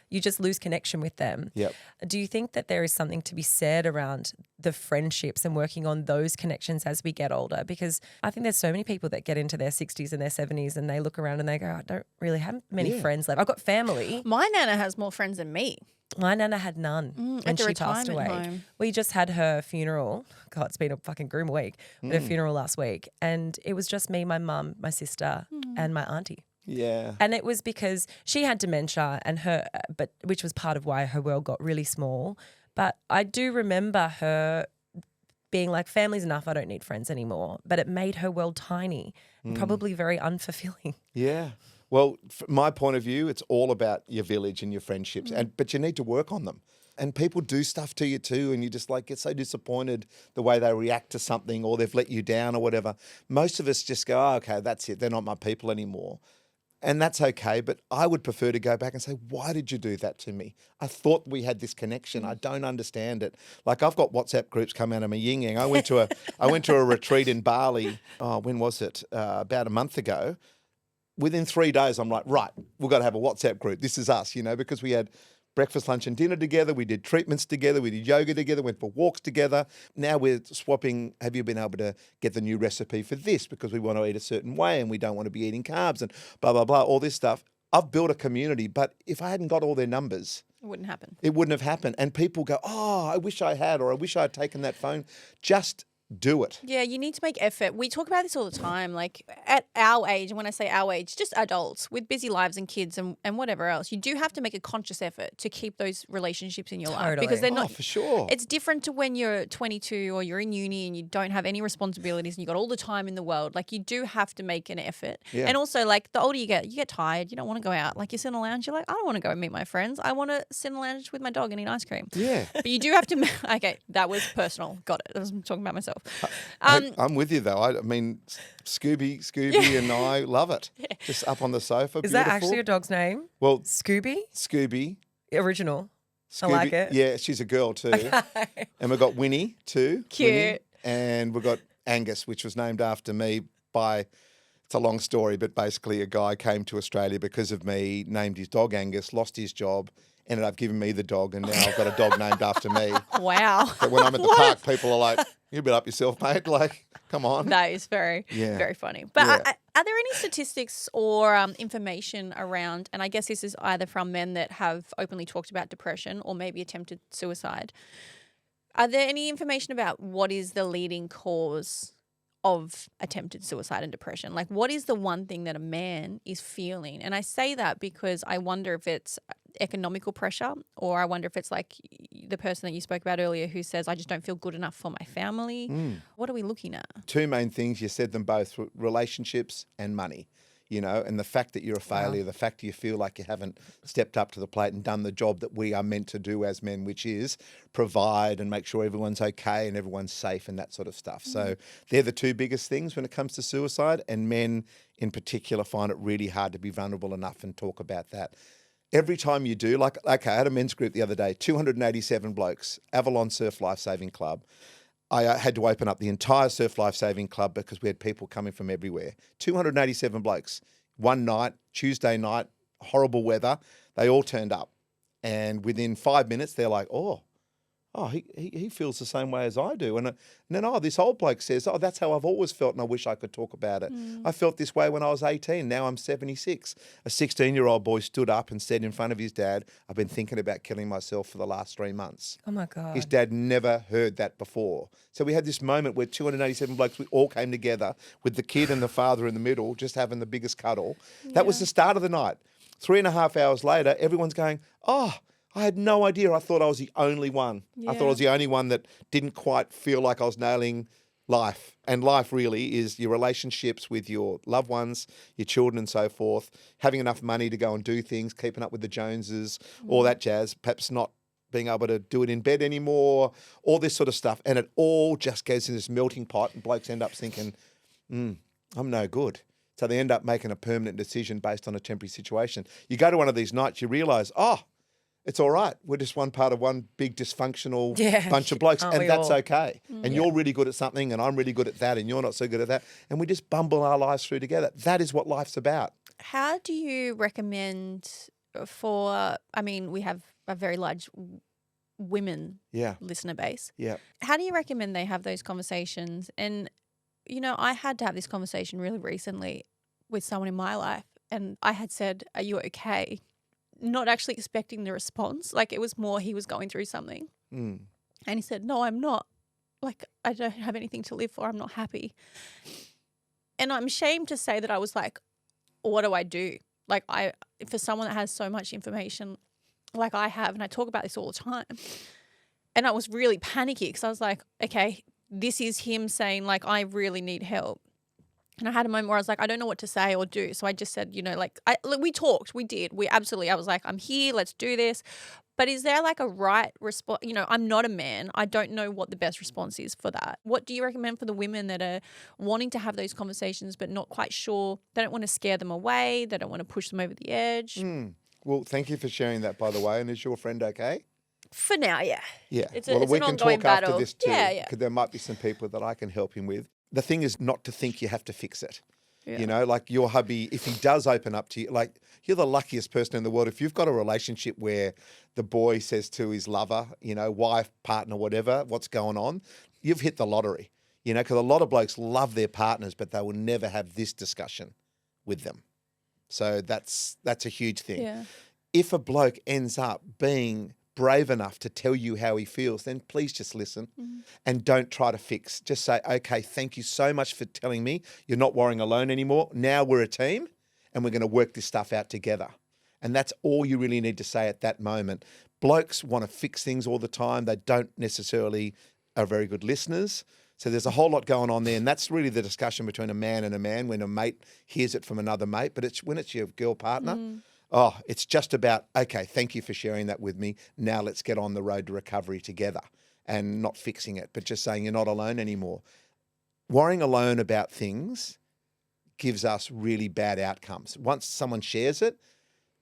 Speaker 3: you just lose connection with them.
Speaker 2: Yep.
Speaker 3: Do you think that there is something to be said around the friendships and working on those connections as we get older? Because I think there's so many people that get into their 60s and their 70s and they look around and they go, I don't really have many friends left. I've got family.
Speaker 1: My nana has more friends than me.
Speaker 3: My nana had none
Speaker 1: at
Speaker 3: and
Speaker 1: the
Speaker 3: she passed away.
Speaker 1: retirement home.
Speaker 3: We just had her funeral. God, it's been a fucking grim week. We had her funeral last week and it was just me, my mum, my sister and my auntie.
Speaker 2: Yeah.
Speaker 3: And it was because she had dementia and which was part of why her world got really small. But I do remember her being like, family's enough, I don't need friends anymore. But it made her world tiny and probably very unfulfilling.
Speaker 2: Yeah. Well, from my point of view, it's all about your village and your friendships, but you need to work on them. And people do stuff to you too, and you just like get so disappointed the way they react to something or they've let you down or whatever. Most of us just go, oh, okay, that's it. They're not my people anymore. And that's okay, but I would prefer to go back and say, why did you do that to me? I thought we had this connection. I don't understand it. Like I've got WhatsApp groups come out of my yin-yang. I went to a retreat in Bali, when was it? About a month ago. Within 3 days, I'm like, right, we've got to have a WhatsApp group. This is us, because we had breakfast, lunch and dinner together. We did treatments together. We did yoga together, went for walks together. Now we're swapping, have you been able to get the new recipe for this? Because we want to eat a certain way and we don't want to be eating carbs and blah, blah, blah, all this stuff. I've built a community, but if I hadn't got all their numbers,
Speaker 1: It wouldn't happen.
Speaker 2: it wouldn't have happened. And people go, oh, I wish I had, or I wish I had taken that phone. Just do it.
Speaker 1: Yeah, you need to make effort. We talk about this all the time. Like at our age, and when I say our age, just adults with busy lives and kids and whatever else, you do have to make a conscious effort to keep those relationships in your life because they're not.
Speaker 2: For sure.
Speaker 1: It's different to when you're 22 or you're in uni and you don't have any responsibilities and you've got all the time in the world. Like you do have to make an effort.
Speaker 2: Yeah.
Speaker 1: And also, like the older you get tired. You don't want to go out. Like you sit in a lounge, you're like, I don't want to go and meet my friends. I want to sit in a lounge with my dog and eat ice cream.
Speaker 2: Yeah.
Speaker 1: But you do have to. Okay, that was personal. Got it. I was talking about myself.
Speaker 2: I'm with you though. I mean, Scooby and I love it. Just up on the sofa.
Speaker 3: Is
Speaker 2: beautiful.
Speaker 3: that actually your dog's name?
Speaker 2: Well,
Speaker 3: Scooby?
Speaker 2: Scooby.
Speaker 3: Original.
Speaker 2: Scooby.
Speaker 3: I like it.
Speaker 2: Yeah, she's a girl too. And we've got Winnie too.
Speaker 1: Cute.
Speaker 2: Winnie. And we've got Angus, which was named after me by, it's a long story, but basically a guy came to Australia because of me, named his dog Angus, lost his job, ended up giving me the dog, and now I've got a dog named after me.
Speaker 1: Wow.
Speaker 2: But when I'm at the park, people are like, you bit up yourself, mate. Like, come on.
Speaker 1: That is very, very funny. But are there any statistics or information around, and I guess this is either from men that have openly talked about depression or maybe attempted suicide. Are there any information about what is the leading cause of attempted suicide and depression? Like what is the one thing that a man is feeling? And I say that because I wonder if it's economical pressure or I wonder if it's like the person that you spoke about earlier who says, I just don't feel good enough for my family. What are we looking at?
Speaker 2: Two main things, you said them both, relationships and money. And the fact that you're a failure, the fact that you feel like you haven't stepped up to the plate and done the job that we are meant to do as men, which is provide and make sure everyone's okay and everyone's safe and that sort of stuff. So they're the two biggest things when it comes to suicide, and men in particular find it really hard to be vulnerable enough and talk about that. Every time you do, like, okay, I had a men's group the other day, 287 blokes, Avalon Surf Life Saving Club. I had to open up the entire Surf Life Saving Club because we had people coming from everywhere. 287 blokes. One night, Tuesday night, horrible weather. They all turned up. And within 5 minutes, they're like, he feels the same way as I do. And then, this old bloke says, that's how I've always felt and I wish I could talk about it. I felt this way when I was 18. Now I'm 76. A 16-year-old boy stood up and said in front of his dad, I've been thinking about killing myself for the last 3 months.
Speaker 3: Oh, my God.
Speaker 2: His dad never heard that before. So we had this moment where 287 blokes, we all came together with the kid and the father in the middle, just having the biggest cuddle. That was the start of the night. 3.5 hours later, everyone's going, I had no idea. I thought I was the only one.
Speaker 1: Yeah.
Speaker 2: I thought I was the only one that didn't quite feel like I was nailing life. And life really is your relationships with your loved ones, your children and so forth, having enough money to go and do things, keeping up with the Joneses, all that jazz, perhaps not being able to do it in bed anymore, all this sort of stuff. And it all just goes in this melting pot and blokes end up thinking, I'm no good. So they end up making a permanent decision based on a temporary situation. You go to one of these nights, you realise, It's all right. We're just one part of one big dysfunctional
Speaker 3: Yeah.
Speaker 2: bunch of blokes,
Speaker 3: Aren't
Speaker 2: and
Speaker 3: we
Speaker 2: that's
Speaker 3: all?
Speaker 2: okay. And you're really good at something, and I'm really good at that, and you're not so good at that. And we just bumble our lives through together. That is what life's about.
Speaker 1: How do you recommend we have a very large women
Speaker 2: Yeah,
Speaker 1: listener base.
Speaker 2: yeah.
Speaker 1: How do you recommend they have those conversations? And, I had to have this conversation really recently with someone in my life, and I had said, "Are you okay?" Not actually expecting the response. Like, it was more he was going through something.
Speaker 2: Mm.
Speaker 1: And he said, "No, I'm not. Like, I don't have anything to live for. I'm not happy." And I'm ashamed to say that I was like, what do I do? Like, for someone that has so much information like I have, and I talk about this all the time. And I was really panicky because I was like, okay, this is him saying, like, I really need help. And I had a moment where I was like, I don't know what to say or do. So I just said, we talked, we did. I was like, I'm here, let's do this. But is there like a right response? I'm not a man. I don't know what the best response is for that. What do you recommend for the women that are wanting to have those conversations but not quite sure? They don't want to scare them away. They don't want to push them over the edge.
Speaker 2: Well, thank you for sharing that, by the way. And is your friend okay?
Speaker 1: For now, yeah.
Speaker 2: Yeah.
Speaker 1: It's
Speaker 2: we
Speaker 1: an
Speaker 2: can
Speaker 1: ongoing
Speaker 2: talk
Speaker 1: battle.
Speaker 2: after this too.
Speaker 1: Yeah.
Speaker 2: Because there might be some people that I can help him with. The thing is not to think you have to fix it.
Speaker 1: Yeah.
Speaker 2: Like your hubby, if he does open up to you, like you're the luckiest person in the world. If you've got a relationship where the boy says to his lover, wife, partner, whatever, what's going on, you've hit the lottery, because a lot of blokes love their partners, but they will never have this discussion with them. So that's a huge thing.
Speaker 1: Yeah.
Speaker 2: If a bloke ends up being brave enough to tell you how he feels, then please just listen and don't try to fix. Just say, okay, thank you so much for telling me you're not worrying alone anymore. Now we're a team and we're going to work this stuff out together. And that's all you really need to say at that moment. Blokes want to fix things all the time. They don't necessarily are very good listeners. So there's a whole lot going on there. And that's really the discussion between a man and a man when a mate hears it from another mate. But when it's your girl partner, it's just about, okay, thank you for sharing that with me. Now let's get on the road to recovery together and not fixing it, but just saying you're not alone anymore. Worrying alone about things gives us really bad outcomes. Once someone shares it,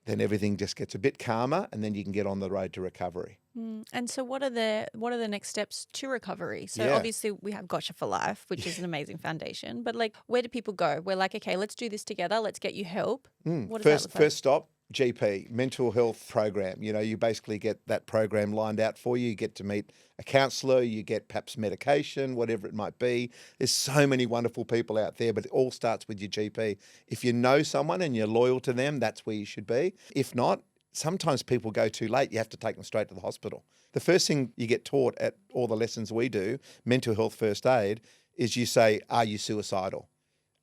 Speaker 2: then everything just gets a bit calmer and then you can get on the road to recovery.
Speaker 1: And so what are the next steps to recovery? So
Speaker 2: Yeah.
Speaker 1: obviously we have Gotcha for Life, which is an amazing foundation. But like, where do people go? We're like, okay, let's do this together. Let's get you help. What does that look like?
Speaker 2: First stop, GP, mental health program. You basically get that program lined out for you. You get to meet a counsellor, you get perhaps medication, whatever it might be. There's so many wonderful people out there, but it all starts with your GP. If you know someone and you're loyal to them, that's where you should be. If not, sometimes people go too late. You have to take them straight to the hospital. The first thing you get taught at all the lessons we do, mental health first aid, is you say, are you suicidal?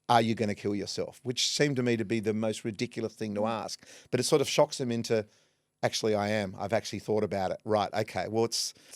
Speaker 2: Are you going to kill yourself? Which seemed to me to be the most ridiculous thing to ask. But it sort of shocks them into, actually, I am. I've actually thought about it. Right, okay, well,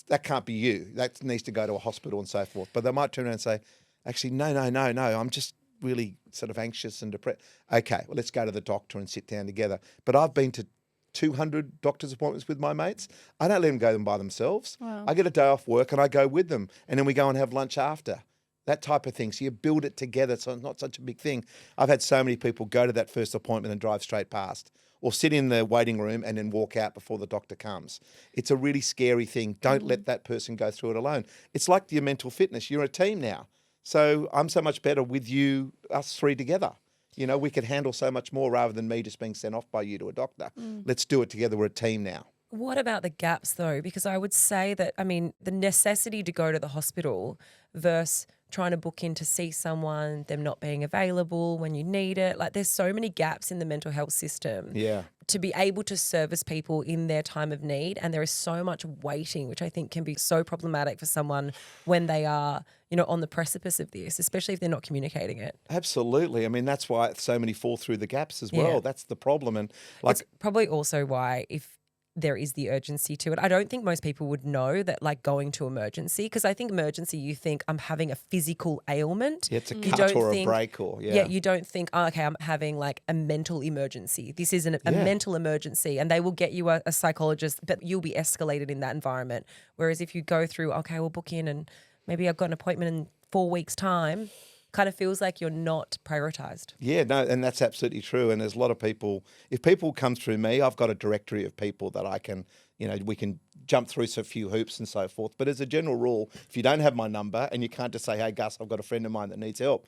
Speaker 2: that can't be you. That needs to go to a hospital and so forth. But they might turn around and say, actually, no, I'm just really sort of anxious and depressed. Okay, well, let's go to the doctor and sit down together. But I've been to 200 doctor's appointments with my mates. I don't let them go them by themselves.
Speaker 1: Wow.
Speaker 2: I get a day off work and I go with them. And then we go and have lunch after. That type of thing. So you build it together so it's not such a big thing. I've had so many people go to that first appointment and drive straight past or sit in the waiting room and then walk out before the doctor comes. It's a really scary thing. Don't let that person go through it alone. It's like your mental fitness. You're a team now. So I'm so much better with you, us three together. We could handle so much more rather than me just being sent off by you to a doctor. Let's do it together. We're a team now.
Speaker 3: What about the gaps though? Because I would say that, the necessity to go to the hospital versus trying to book in to see someone, them not being available when you need it. Like there's so many gaps in the mental health system.
Speaker 2: Yeah.
Speaker 3: To be able to service people in their time of need. And there is so much waiting, which I think can be so problematic for someone when they are, on the precipice of this, especially if they're not communicating it.
Speaker 2: Absolutely. That's why so many fall through the gaps as well.
Speaker 3: Yeah.
Speaker 2: That's the problem. And
Speaker 3: It's probably also why if there is the urgency to it. I don't think most people would know that like going to emergency, because I think emergency, you think I'm having a physical ailment.
Speaker 2: it's a
Speaker 3: You
Speaker 2: cut
Speaker 3: don't
Speaker 2: or
Speaker 3: think-
Speaker 2: a break or,
Speaker 3: Yeah, you don't think, okay, I'm having like a mental emergency. This is a mental emergency, and they will get you a psychologist, but you'll be escalated in that environment. Whereas if you go through, okay, we'll book in and maybe I've got an appointment in 4 weeks' time, kind of feels like you're not prioritized.
Speaker 2: Yeah, no, and that's absolutely true. And there's a lot of people, if people come through me, I've got a directory of people that I can, we can jump through a few hoops and so forth. But as a general rule, if you don't have my number and you can't just say, hey, Gus, I've got a friend of mine that needs help,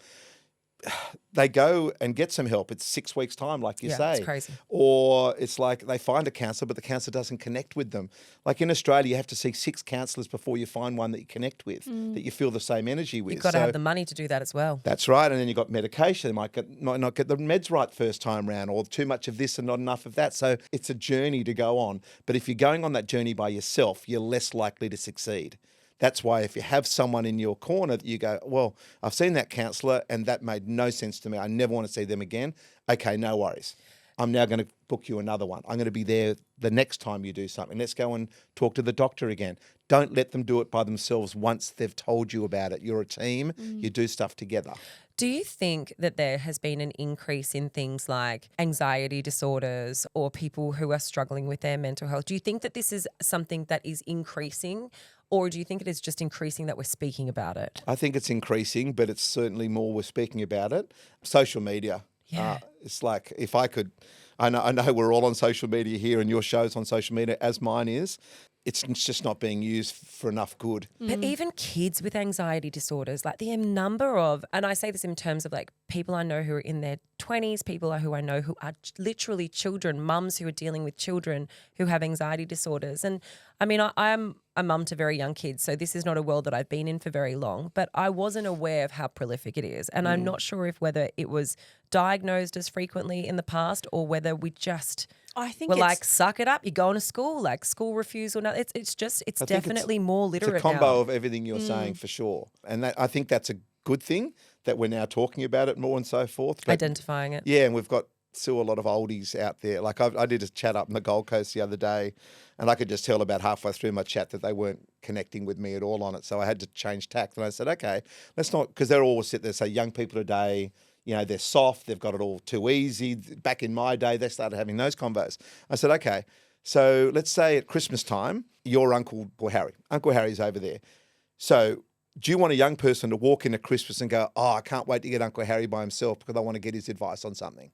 Speaker 2: they go and get some help. It's 6 weeks' time, like you say.
Speaker 3: It's crazy.
Speaker 2: Or it's like they find a counsellor, but the counsellor doesn't connect with them. Like in Australia, you have to see 6 counsellors before you find one that you connect with, that you feel the same energy with.
Speaker 3: You've got to have the money to do that as well.
Speaker 2: That's right. And then you've got medication. They might not get the meds right first time round, or too much of this and not enough of that. So it's a journey to go on. But if you're going on that journey by yourself, you're less likely to succeed. That's why if you have someone in your corner that you go, well, I've seen that counsellor and that made no sense to me. I never want to see them again. Okay, no worries. I'm now going to book you another one. I'm going to be there the next time you do something. Let's go and talk to the doctor again. Don't let them do it by themselves once they've told you about it. You're a team. You do stuff together.
Speaker 3: Do you think that there has been an increase in things like anxiety disorders or people who are struggling with their mental health? Do you think that this is something that is increasing, or do you think it is just increasing that we're speaking about it?
Speaker 2: I think it's increasing, but it's certainly more we're speaking about it. Social media.
Speaker 3: Yeah.
Speaker 2: It's like if I could, I know we're all on social media here and your show's on social media as mine is. It's just not being used for enough good.
Speaker 3: But even kids with anxiety disorders, like the number of, and I say this in terms of like people I know who are in their 20s, people who I know who are literally children, mums who are dealing with children who have anxiety disorders. And I mean, I'm a mum to very young kids, so this is not a world that I've been in for very long, but I wasn't aware of how prolific it is. And I'm not sure if whether it was diagnosed as frequently in the past or whether we just...
Speaker 1: I think
Speaker 3: we're
Speaker 1: it's
Speaker 3: like, suck it up. You're going to school, like school refusal. No, it's definitely more literate.
Speaker 2: It's a combo
Speaker 3: now.
Speaker 2: of everything you're saying for sure, and I think that's a good thing that we're now talking about it more and so forth. But,
Speaker 3: Identifying it.
Speaker 2: yeah, and we've got still a lot of oldies out there. Like I did a chat up in the Gold Coast the other day, and I could just tell about halfway through my chat that they weren't connecting with me at all on it. So I had to change tact, and I said, okay, let's not, because they're always sit there and say young people today. They're soft, they've got it all too easy. Back in my day, they started having those combos. I said, okay, so let's say at Christmas time, your Uncle Harry's over there. So do you want a young person to walk in at Christmas and go, oh, I can't wait to get Uncle Harry by himself because I want to get his advice on something?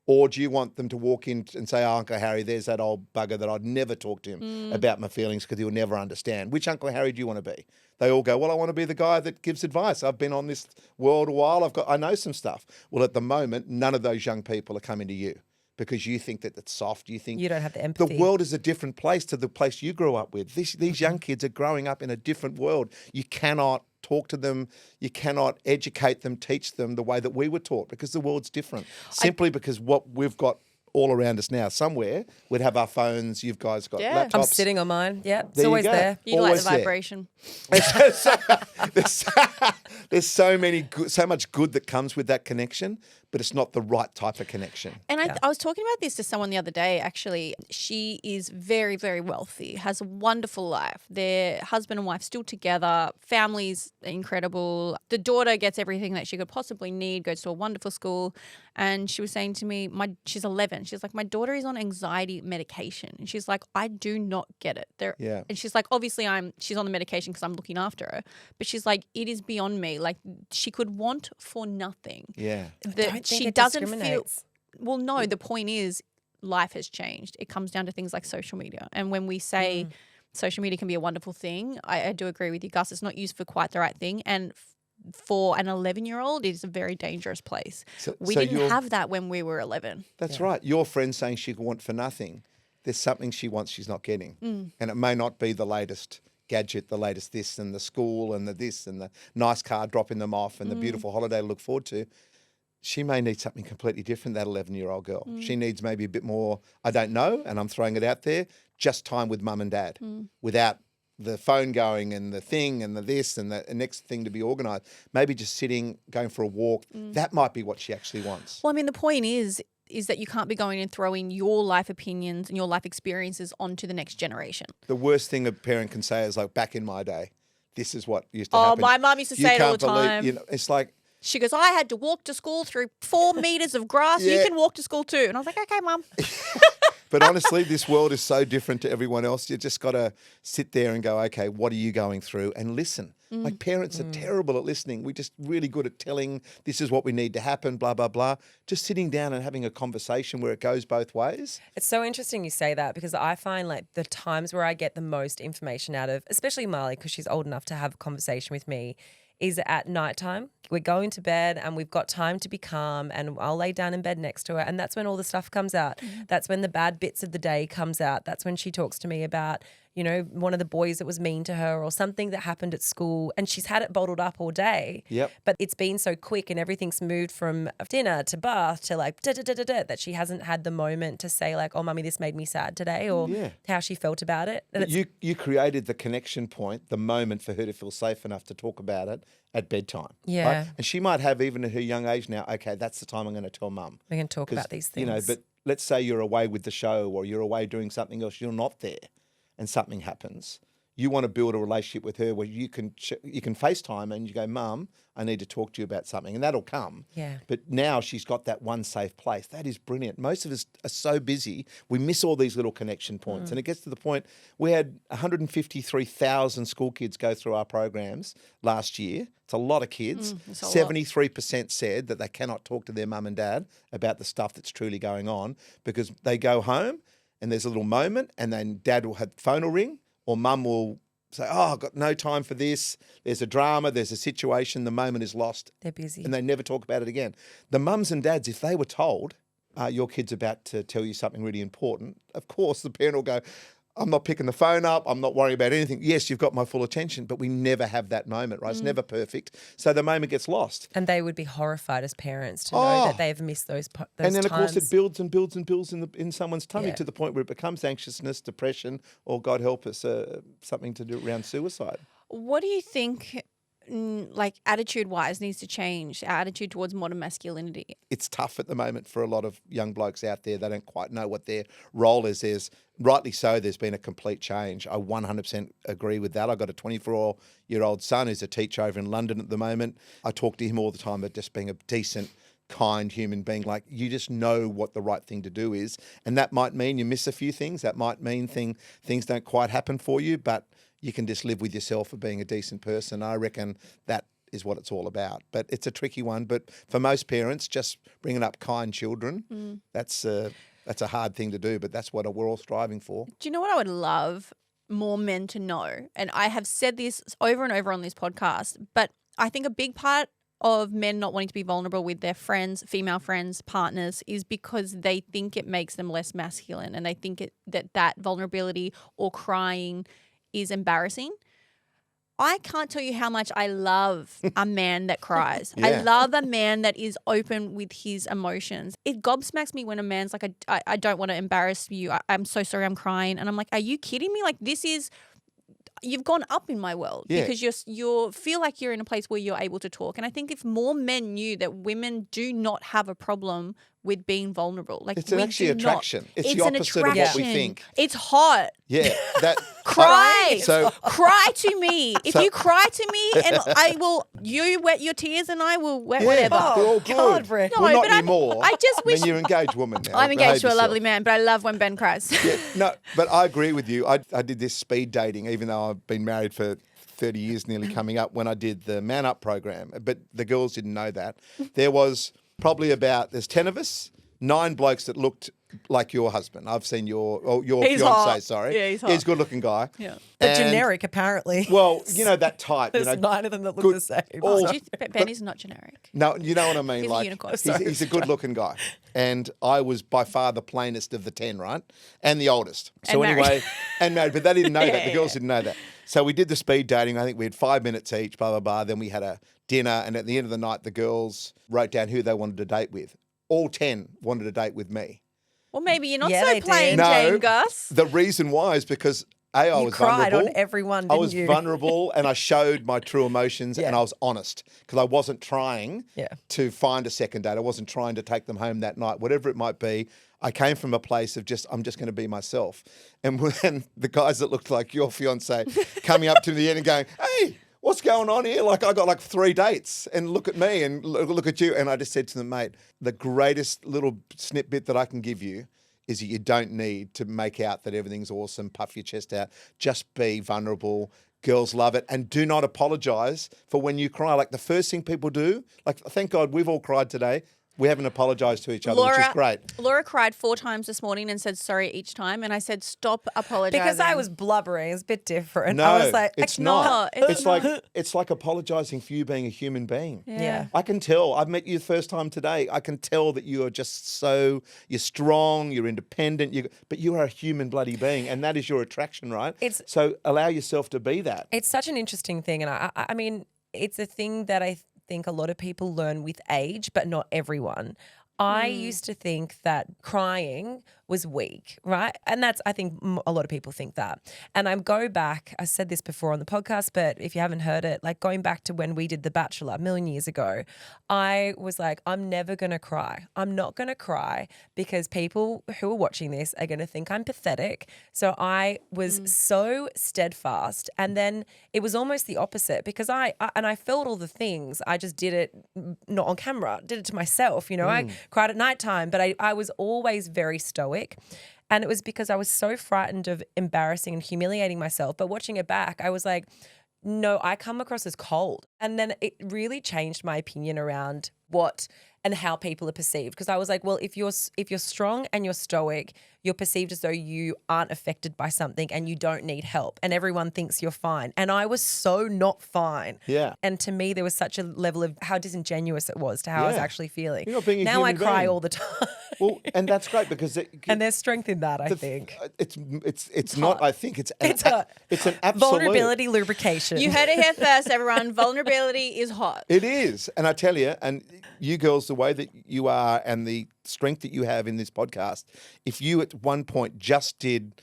Speaker 2: Or do you want them to walk in and say, oh, Uncle Harry, there's that old bugger that I'd never talk to him about my feelings because he'll never understand. Which Uncle Harry do you want to be? They all go, well, I want to be the guy that gives advice. I've been on this world a while. I know some stuff. Well, at the moment, none of those young people are coming to you because you think that it's soft. You think
Speaker 3: you don't have the empathy.
Speaker 2: The world is a different place to the place you grew up with. These young kids are growing up in a different world. You cannot talk to them. You cannot educate them, teach them the way that we were taught because the world's different. Simply because what we've got all around us now, somewhere we'd have our phones. You guys got laptops.
Speaker 3: I'm sitting on mine. Yeah, it's
Speaker 2: There you
Speaker 3: always
Speaker 2: go.
Speaker 3: there.
Speaker 1: You like
Speaker 2: Always
Speaker 1: the
Speaker 2: there.
Speaker 1: vibration.
Speaker 2: There's so much good that comes with that connection, but it's not the right type of connection.
Speaker 1: And I was talking about this to someone the other day, actually. She is very, very wealthy, has a wonderful life. Their husband and wife still together. Family's incredible. The daughter gets everything that she could possibly need, goes to a wonderful school. And she was saying to me, she's 11. She's like, my daughter is on anxiety medication. And she's like, I do not get it.
Speaker 2: Yeah.
Speaker 1: And she's like, obviously she's on the medication because I'm looking after her. But she's like, it is beyond me. Like she could want for nothing.
Speaker 2: Yeah.
Speaker 1: She doesn't feel. Well, no, the point is life has changed. It comes down to things like social media. And when we say social media can be a wonderful thing, I do agree with you, Gus. It's not used for quite the right thing. And for an 11-year-old, it is a very dangerous place. We didn't have that when we were 11.
Speaker 2: That's right. Your friend saying she can want for nothing. There's something she wants she's not getting. And it may not be the latest gadget, the latest this and the school and the this and the nice car dropping them off and the beautiful holiday to look forward to. She may need something completely different, that 11-year-old girl. She needs maybe a bit more, I don't know, and I'm throwing it out there, just time with mum and dad without the phone going and the thing and the this and the next thing to be organised. Maybe just sitting, going for a walk. That might be what she actually wants.
Speaker 1: Well, I mean, the point is that you can't be going and throwing your life opinions and your life experiences onto the next generation.
Speaker 2: The worst thing a parent can say is like, back in my day, this is what used to happen.
Speaker 1: Oh, my mum used to say it all the time.
Speaker 2: It's like,
Speaker 1: she goes, I had to walk to school through 4 meters of grass.
Speaker 2: Yeah.
Speaker 1: You can walk to school too. And I was like, okay, Mum.
Speaker 2: but honestly, this world is so different to everyone else. You just got to sit there and go, okay, what are you going through? And listen. Like parents are terrible at listening. We're just really good at telling this is what we need to happen, blah, blah, blah. Just sitting down and having a conversation where it goes both ways.
Speaker 3: It's so interesting you say that because I find like the times where I get the most information out of, especially Marley, because she's old enough to have a conversation with me, is at nighttime. We're going to bed and we've got time to be calm and I'll lay down in bed next to her and that's when all the stuff comes out. That's when the bad bits of the day comes out. That's when she talks to me about, you know, one of the boys that was mean to her or something that happened at school and she's had it bottled up all day.
Speaker 2: Yep.
Speaker 3: But it's been so quick and everything's moved from dinner to bath to like that she hasn't had the moment to say like, oh, mummy, this made me sad today or how she felt about it. And
Speaker 2: But you created the connection point, the moment for her to feel safe enough to talk about it at bedtime.
Speaker 3: Yeah.
Speaker 2: Right? And she might have, even at her young age now, okay, that's the time I'm going to tell mum.
Speaker 3: we can talk
Speaker 2: 'Cause,
Speaker 3: about these things.
Speaker 2: You know, but let's say you're away with the show or you're away doing something else, you're not there and something happens. You want to build a relationship with her where you can FaceTime and you go, Mum, I need to talk to you about something. And that'll come.
Speaker 3: Yeah.
Speaker 2: But now she's got that one safe place. That is brilliant. Most of us are so busy, we miss all these little connection points. And it gets to the point, we had 153,000 school kids go through our programs last year. It's a lot of kids. 73% said that they cannot talk to their mum and dad about the stuff that's truly going on because they go home and there's a little moment and then dad will have phone will ring or mum will say, oh, I've got no time for this. There's a drama, there's a situation, the moment is lost.
Speaker 3: They're busy.
Speaker 2: And they never talk about it again. The mums and dads, if they were told, your kid's about to tell you something really important, of course the parent will go, I'm not picking the phone up. I'm not worrying about anything. Yes, you've got my full attention, but we never have that moment, right? It's never perfect. So the moment gets lost.
Speaker 3: And they would be horrified as parents to know that they've missed those
Speaker 2: And then,
Speaker 3: times.
Speaker 2: of course, it builds and builds and builds in someone's tummy
Speaker 3: Yeah.
Speaker 2: to the point where it becomes anxiousness, depression, or God help us, something to do around suicide.
Speaker 1: What do you think, like attitude-wise, needs to change? Our attitude towards modern masculinity.
Speaker 2: It's tough at the moment for a lot of young blokes out there. They don't quite know what their role is. Rightly so, there's been a complete change. I 100% agree with that. I've got a 24-year-old son who's a teacher over in London at the moment. I talk to him all the time about just being a decent, kind human being. Like, you just know what the right thing to do is. And that might mean you miss a few things. That might mean things don't quite happen for you, but you can just live with yourself for being a decent person. I reckon that is what it's all about. But it's a tricky one. But for most parents, just bringing up kind children, that's a hard thing to do, but that's what we're all striving for.
Speaker 1: Do you know what I would love more men to know? And I have said this over and over on this podcast, but I think a big part of men not wanting to be vulnerable with their friends, female friends, partners, is because they think it makes them less masculine and they think that vulnerability or crying is embarrassing. I can't tell you how much I love a man that cries. I
Speaker 2: Yeah.
Speaker 1: love a man that is open with his emotions. It gobsmacks me when a man's like, I don't want to embarrass you. I'm so sorry, I'm crying. And I'm like, are you kidding me? Like, you've gone up in my world because you feel like you're in a place where you're able to talk. And I think if more men knew that women do not have a problem with being vulnerable, like
Speaker 2: It's
Speaker 1: we
Speaker 2: actually
Speaker 1: do
Speaker 2: attraction.
Speaker 1: not.
Speaker 2: It's the opposite of what we think.
Speaker 1: It's hot.
Speaker 2: Yeah.
Speaker 1: Cry.
Speaker 2: So
Speaker 1: Cry to me. If
Speaker 2: So-
Speaker 1: you cry to me, and you wet your tears and I will wet
Speaker 2: yeah,
Speaker 1: whatever.
Speaker 2: they're all
Speaker 3: God,
Speaker 2: good.
Speaker 3: Brett.
Speaker 1: No,
Speaker 2: Well, not
Speaker 1: but
Speaker 2: anymore.
Speaker 1: I just wish.
Speaker 2: you're an engaged woman now.
Speaker 1: I'm engaged
Speaker 2: Behave
Speaker 1: to a
Speaker 2: yourself.
Speaker 1: lovely man, but I love when Ben cries.
Speaker 2: Yeah, no, but I agree with you. I did this speed dating, even though I've been married for 30 years nearly coming up, when I did the Man Up program. But the girls didn't know that. There was probably there's 10 of us, 9 blokes that looked like your husband. I've seen your
Speaker 1: He's
Speaker 2: fiance,
Speaker 1: hot.
Speaker 2: sorry.
Speaker 1: Yeah, he's hot.
Speaker 2: He's a good looking guy.
Speaker 1: Yeah.
Speaker 3: But
Speaker 2: And-
Speaker 3: generic, apparently.
Speaker 2: Well, you know, that type.
Speaker 3: There's
Speaker 2: you know,
Speaker 3: 9 of them that look
Speaker 2: good-
Speaker 3: the same.
Speaker 2: all-
Speaker 1: Ben is not generic.
Speaker 2: No, you know what I mean.
Speaker 1: He's a
Speaker 2: like
Speaker 1: unicorn.
Speaker 2: he's a good-looking guy, and I was by far the plainest of the 10, right, and the oldest. So
Speaker 1: And married.
Speaker 2: anyway, and married, but they didn't know that.
Speaker 1: Yeah,
Speaker 2: The girls
Speaker 1: yeah.
Speaker 2: didn't know that. So we did the speed dating. I think we had 5 minutes each. Blah blah blah. Then we had a dinner, and at the end of the night, the girls wrote down who they wanted to date with. All 10 wanted to date with me.
Speaker 1: Well, maybe you're not
Speaker 3: Yeah,
Speaker 1: so
Speaker 3: they
Speaker 1: plain
Speaker 3: did.
Speaker 1: Jane, Gus.
Speaker 2: The reason why is because I
Speaker 3: You
Speaker 2: was
Speaker 3: cried
Speaker 2: vulnerable.
Speaker 3: on everyone,
Speaker 2: I
Speaker 3: didn't
Speaker 2: was
Speaker 3: you?
Speaker 2: vulnerable and I showed my true emotions
Speaker 3: Yeah.
Speaker 2: and I was honest because I wasn't trying
Speaker 3: Yeah.
Speaker 2: to find a second date. I wasn't trying to take them home that night, whatever it might be. I came from a place of I'm just going to be myself. And when the guys that looked like your fiance coming up to the end and going, hey, what's going on here? Like, I got like 3 dates and look at me and look at you. And I just said to them, mate, the greatest little snippet that I can give you is that you don't need to make out that everything's awesome, puff your chest out. Just be vulnerable, Girls love it. And do not apologise for when you cry. Like the first thing people do, like thank God we've all cried today. We haven't apologised to each other, which is great.
Speaker 1: Laura cried 4 times this morning and said sorry each time. And I said, stop apologising.
Speaker 3: Because I was blubbering. It's a bit different.
Speaker 2: No,
Speaker 3: I was like,
Speaker 2: it's
Speaker 3: not.
Speaker 2: not. It's like apologising for you being a human being.
Speaker 3: Yeah.
Speaker 2: I can tell. I've met you the first time today. I can tell that you are just you're strong, you're independent, but you are a human bloody being, and that is your attraction, right? So allow yourself to be that.
Speaker 3: It's such an interesting thing. And I mean, it's a thing that I think a lot of people learn with age, but not everyone. I used to think that crying was weak, right? And I think a lot of people think that. And I go back, I said this before on the podcast, but if you haven't heard it, like going back to when we did The Bachelor a million years ago, I was like, I'm never going to cry. I'm not going to cry because people who are watching this are going to think I'm pathetic. So I was so steadfast. And then it was almost the opposite because I felt all the things. I just did it not on camera, did it to myself. I cried at nighttime, but I was always very stoic. And it was because I was so frightened of embarrassing and humiliating myself. But watching it back, I was like, no, I come across as cold. And then it really changed my opinion around what and how people are perceived. Because I was like, well, if you're strong and you're stoic, you're perceived as though you aren't affected by something and you don't need help and everyone thinks you're fine. And I was so not fine.
Speaker 2: Yeah.
Speaker 3: And to me, there was such a level of how disingenuous it was to how I was actually feeling.
Speaker 2: You're not being a
Speaker 3: now I
Speaker 2: human
Speaker 3: cry
Speaker 2: being.
Speaker 3: all the time.
Speaker 2: Well, and that's great because
Speaker 3: and there's strength in that, I think.
Speaker 2: It's not. I think it's an absolute
Speaker 3: vulnerability lubrication.
Speaker 1: You heard it here first, everyone. Vulnerability is hot.
Speaker 2: It is, and I tell you, and you girls, the way that you are and the strength that you have in this podcast, if you at one point just did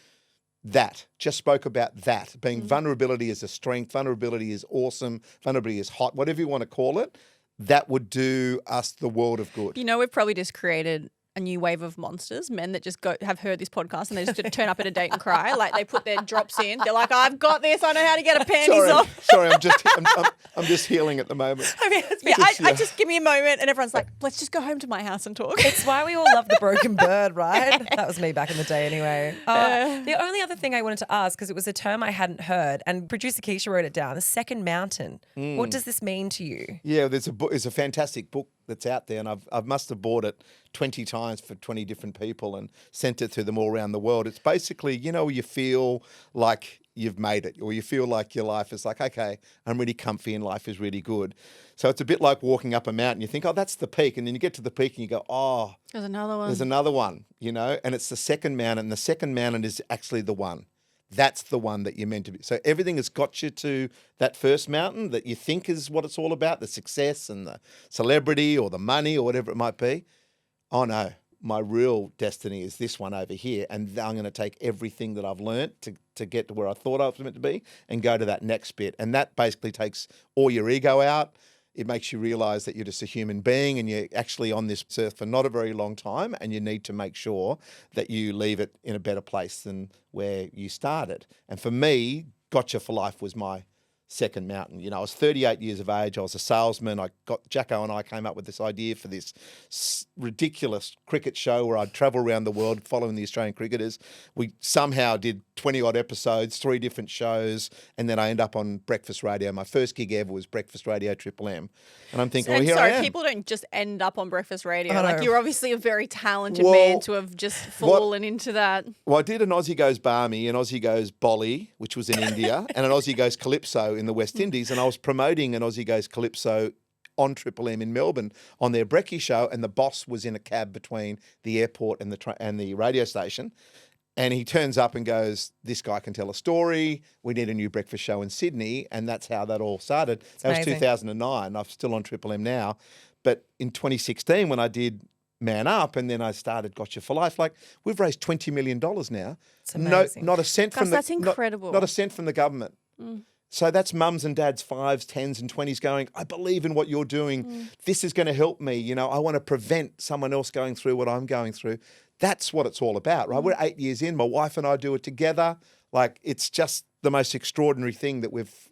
Speaker 2: that, just spoke about that, being vulnerability is a strength, vulnerability is awesome, vulnerability is hot, whatever you want to call it, that would do us the world of good.
Speaker 1: We've probably just created a new wave of monsters, men that just have heard this podcast and they just turn up at a date and cry. Like they put their drops in. They're like, I've got this. I know how to get a panties off.
Speaker 2: Sorry, I'm just healing at the moment.
Speaker 1: I mean, I just give me a moment and everyone's like, let's just go home to my house and talk.
Speaker 3: It's why we all love the broken bird, right? That was me back in the day anyway. The only other thing I wanted to ask, because it was a term I hadn't heard, and producer Keisha wrote it down, the second mountain. What does this mean to you?
Speaker 2: Yeah, there's a book. It's a fantastic book that's out there, and I must have bought it 20 times for 20 different people and sent it to them all around the world. It's basically, you feel like you've made it, or you feel like your life is like, okay, I'm really comfy and life is really good. So it's a bit like walking up a mountain. You think, oh, that's the peak. And then you get to the peak and you go, oh,
Speaker 1: there's another one.
Speaker 2: There's another one, and it's the second mountain. The second mountain is actually the one. That's the one that you're meant to be. So everything has got you to that first mountain that you think is what it's all about, the success and the celebrity or the money or whatever it might be. Oh, no, my real destiny is this one over here. And I'm going to take everything that I've learnt to get to where I thought I was meant to be and go to that next bit. And that basically takes all your ego out. It makes you realise that you're just a human being and you're actually on this earth for not a very long time, and you need to make sure that you leave it in a better place than where you started. And for me, Gotcha for Life was my second mountain. I was 38 years of age. I was a salesman. Jacko and I came up with this idea for this ridiculous cricket show where I'd travel around the world following the Australian cricketers. We somehow did 20-odd episodes, 3 different shows, and then I end up on breakfast radio. My first gig ever was breakfast radio Triple M. And I'm thinking, here I am.
Speaker 1: People don't just end up on breakfast radio. Like you're obviously a very talented man to have just fallen into that.
Speaker 2: Well, I did an Aussie Goes Barmy, an Aussie Goes Bolly, which was in India, and an Aussie Goes Calypso in the West Indies, and I was promoting an Aussie Goes Calypso on Triple M in Melbourne on their brekkie show, and the boss was in a cab between the airport and the radio station. And he turns up and goes, this guy can tell a story. We need a new breakfast show in Sydney. And that's how that all started. That was 2009. I'm still on Triple M now. But in 2016, when I did Man Up and then I started Gotcha for Life, like we've raised $20 million now.
Speaker 3: It's amazing.
Speaker 2: Not a cent from
Speaker 1: that's incredible.
Speaker 2: Not a cent from the government. So that's mums and dads, 5s, 10s and 20s going, I believe in what you're doing. This is going to help me. I want to prevent someone else going through what I'm going through. That's what it's all about, right? We're 8 years in. My wife and I do it together. Like it's just the most extraordinary thing that we've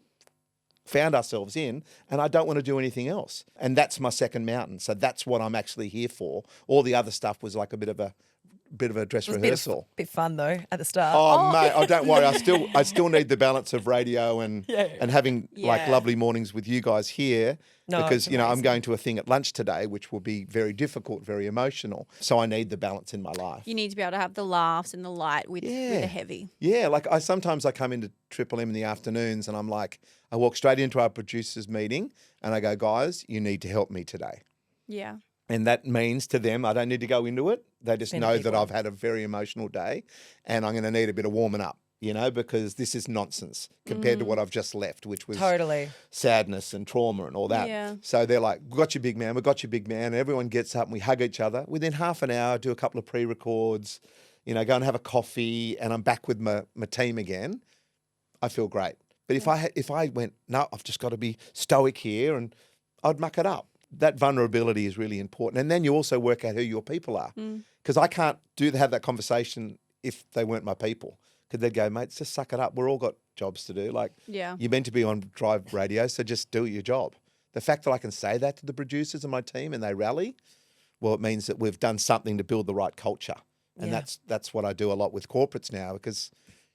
Speaker 2: found ourselves in, and I don't want to do anything else. And that's my second mountain. So that's what I'm actually here for. All the other stuff was like a bit of a bit of a dress
Speaker 3: It was
Speaker 2: rehearsal.
Speaker 3: bit fun though at the start.
Speaker 2: Oh, mate, don't worry. I still need the balance of radio and having like
Speaker 1: Yeah.
Speaker 2: lovely mornings with you guys here.
Speaker 3: No,
Speaker 2: Because,
Speaker 3: it's
Speaker 2: I'm
Speaker 3: amazing.
Speaker 2: going to a thing at lunch today, which will be very difficult, very emotional. So I need the balance in my life.
Speaker 1: You need to be able to have the laughs and the light with the heavy.
Speaker 2: Yeah, like sometimes I come into Triple M in the afternoons and I'm like, I walk straight into our producers meeting and I go, guys, you need to help me today.
Speaker 1: Yeah.
Speaker 2: And that means to them, I don't need to go into it. They just
Speaker 3: Been
Speaker 2: know
Speaker 3: people.
Speaker 2: that I've had a very emotional day and I'm going to need a bit of warming up, because this is nonsense compared to what I've just left, which was
Speaker 3: Totally.
Speaker 2: sadness and trauma and all that.
Speaker 1: Yeah.
Speaker 2: So they're like, we got you, big man. We got you, big man. And everyone gets up and we hug each other. Within half an hour, do a couple of pre-records, go and have a coffee and I'm back with my team again. I feel great. But if I went, no, I've just got to be stoic here, and I'd muck it up. That vulnerability is really important. And then you also work out who your people are. Because I can't have that conversation if they weren't my people. Because they'd go, mate, just suck it up. We're all got jobs to do. Like,
Speaker 1: Yeah.
Speaker 2: you're meant to be on Drive Radio, so just do your job. The fact that I can say that to the producers and my team and they rally, well, it means that we've done something to build the right culture. And
Speaker 3: Yeah.
Speaker 2: that's what I do a lot with corporates now, because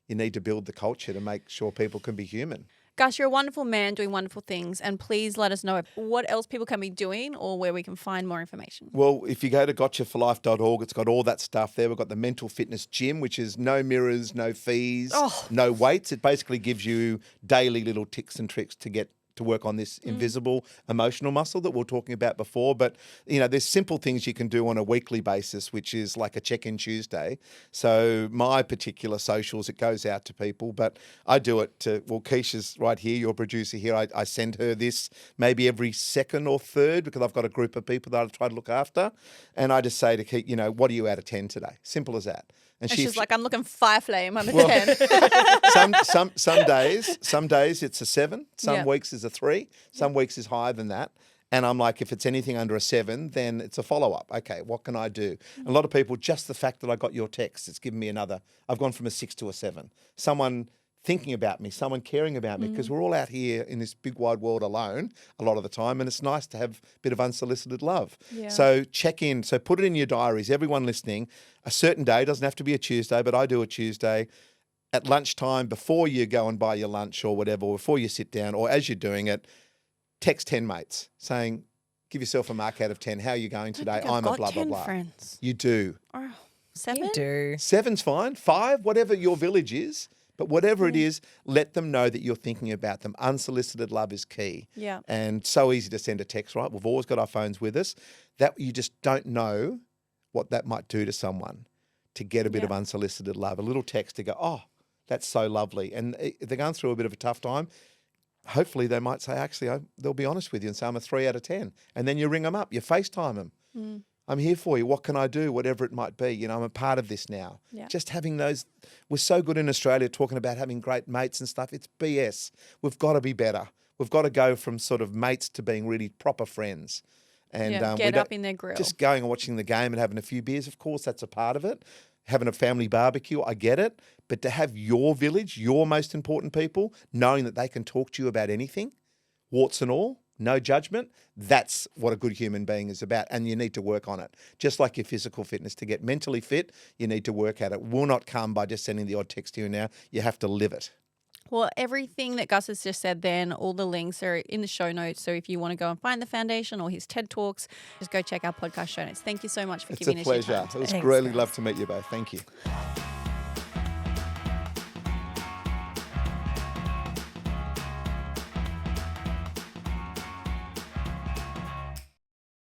Speaker 2: you need to build the culture to make sure people can be human.
Speaker 1: Gus, you're a wonderful man doing wonderful things, and please let us know what else people can be doing or where we can find more information.
Speaker 2: Well, if you go to gotchaforlife.org, it's got all that stuff there. We've got the mental fitness gym, which is no mirrors, no fees, no weights. It basically gives you daily little tips and tricks to get to work on this invisible emotional muscle that we were talking about before. But, there's simple things you can do on a weekly basis, which is like a check-in Tuesday. So my particular socials, it goes out to people, but I do it to, Keisha's right here, your producer here. I send her this maybe every second or third, because I've got a group of people that I try to look after. And I just say to Keisha, what are you out of 10 today? Simple as that.
Speaker 1: And she's like, I'm looking fire flame under 10.
Speaker 2: Some days it's a 7, some weeks is a 3, some weeks is higher than that. And I'm like, if it's anything under a 7, then it's a follow-up. Okay, what can I do? A lot of people, just the fact that I got your text, it's given me I've gone from a 6 to a 7. Someone thinking about me, someone caring about me, because we're all out here in this big wide world alone a lot of the time, and it's nice to have a bit of unsolicited love.
Speaker 1: Yeah.
Speaker 2: So check in. So put it in your diaries, everyone listening, a certain day, doesn't have to be a Tuesday, but I do a Tuesday, at lunchtime, before you go and buy your lunch or whatever, or before you sit down, or as you're doing it, text 10 mates saying, give yourself a mark out of 10. How are you going today?
Speaker 1: I've
Speaker 2: I'm a
Speaker 1: got
Speaker 2: blah, blah,
Speaker 1: 10
Speaker 2: blah.
Speaker 1: friends.
Speaker 2: You do.
Speaker 1: Oh, 7?
Speaker 3: You do.
Speaker 2: 7's fine. 5, whatever your village is. But whatever it is, let them know that you're thinking about them. Unsolicited love is key.
Speaker 1: Yeah.
Speaker 2: And so easy to send a text, right? We've always got our phones with us. That you just don't know what that might do to someone to get a bit of unsolicited love. A little text to go, oh, that's so lovely. And if they're going through a bit of a tough time, hopefully they might say, actually, they'll be honest with you and say, I'm a 3 out of 10. And then you ring them up, you FaceTime them. I'm here for you. What can I do? Whatever it might be. I'm a part of this now.
Speaker 1: Yeah.
Speaker 2: Just having those, we're so good in Australia talking about having great mates and stuff. It's BS. We've got to be better. We've got to go from sort of mates to being really proper friends. And
Speaker 1: Get
Speaker 2: we
Speaker 1: up in their grill.
Speaker 2: just going and watching the game and having a few beers, of course, that's a part of it. Having a family barbecue, I get it. But to have your village, your most important people, knowing that they can talk to you about anything, warts and all, no judgment, that's what a good human being is about. And you need to work on it. Just like your physical fitness, to get mentally fit, you need to work at it. Will not come by just sending the odd text to you now. You have to live it.
Speaker 1: Well, everything that Gus has just said then, all the links are in the show notes. So if you want to go and find the foundation or his TED Talks, just go check our podcast show notes. Thank you so much for
Speaker 2: It's
Speaker 1: giving
Speaker 2: a
Speaker 1: us your
Speaker 2: pleasure.
Speaker 1: time.
Speaker 2: It was
Speaker 3: Thanks,
Speaker 2: really
Speaker 3: guys.
Speaker 2: love to meet you both. Thank you.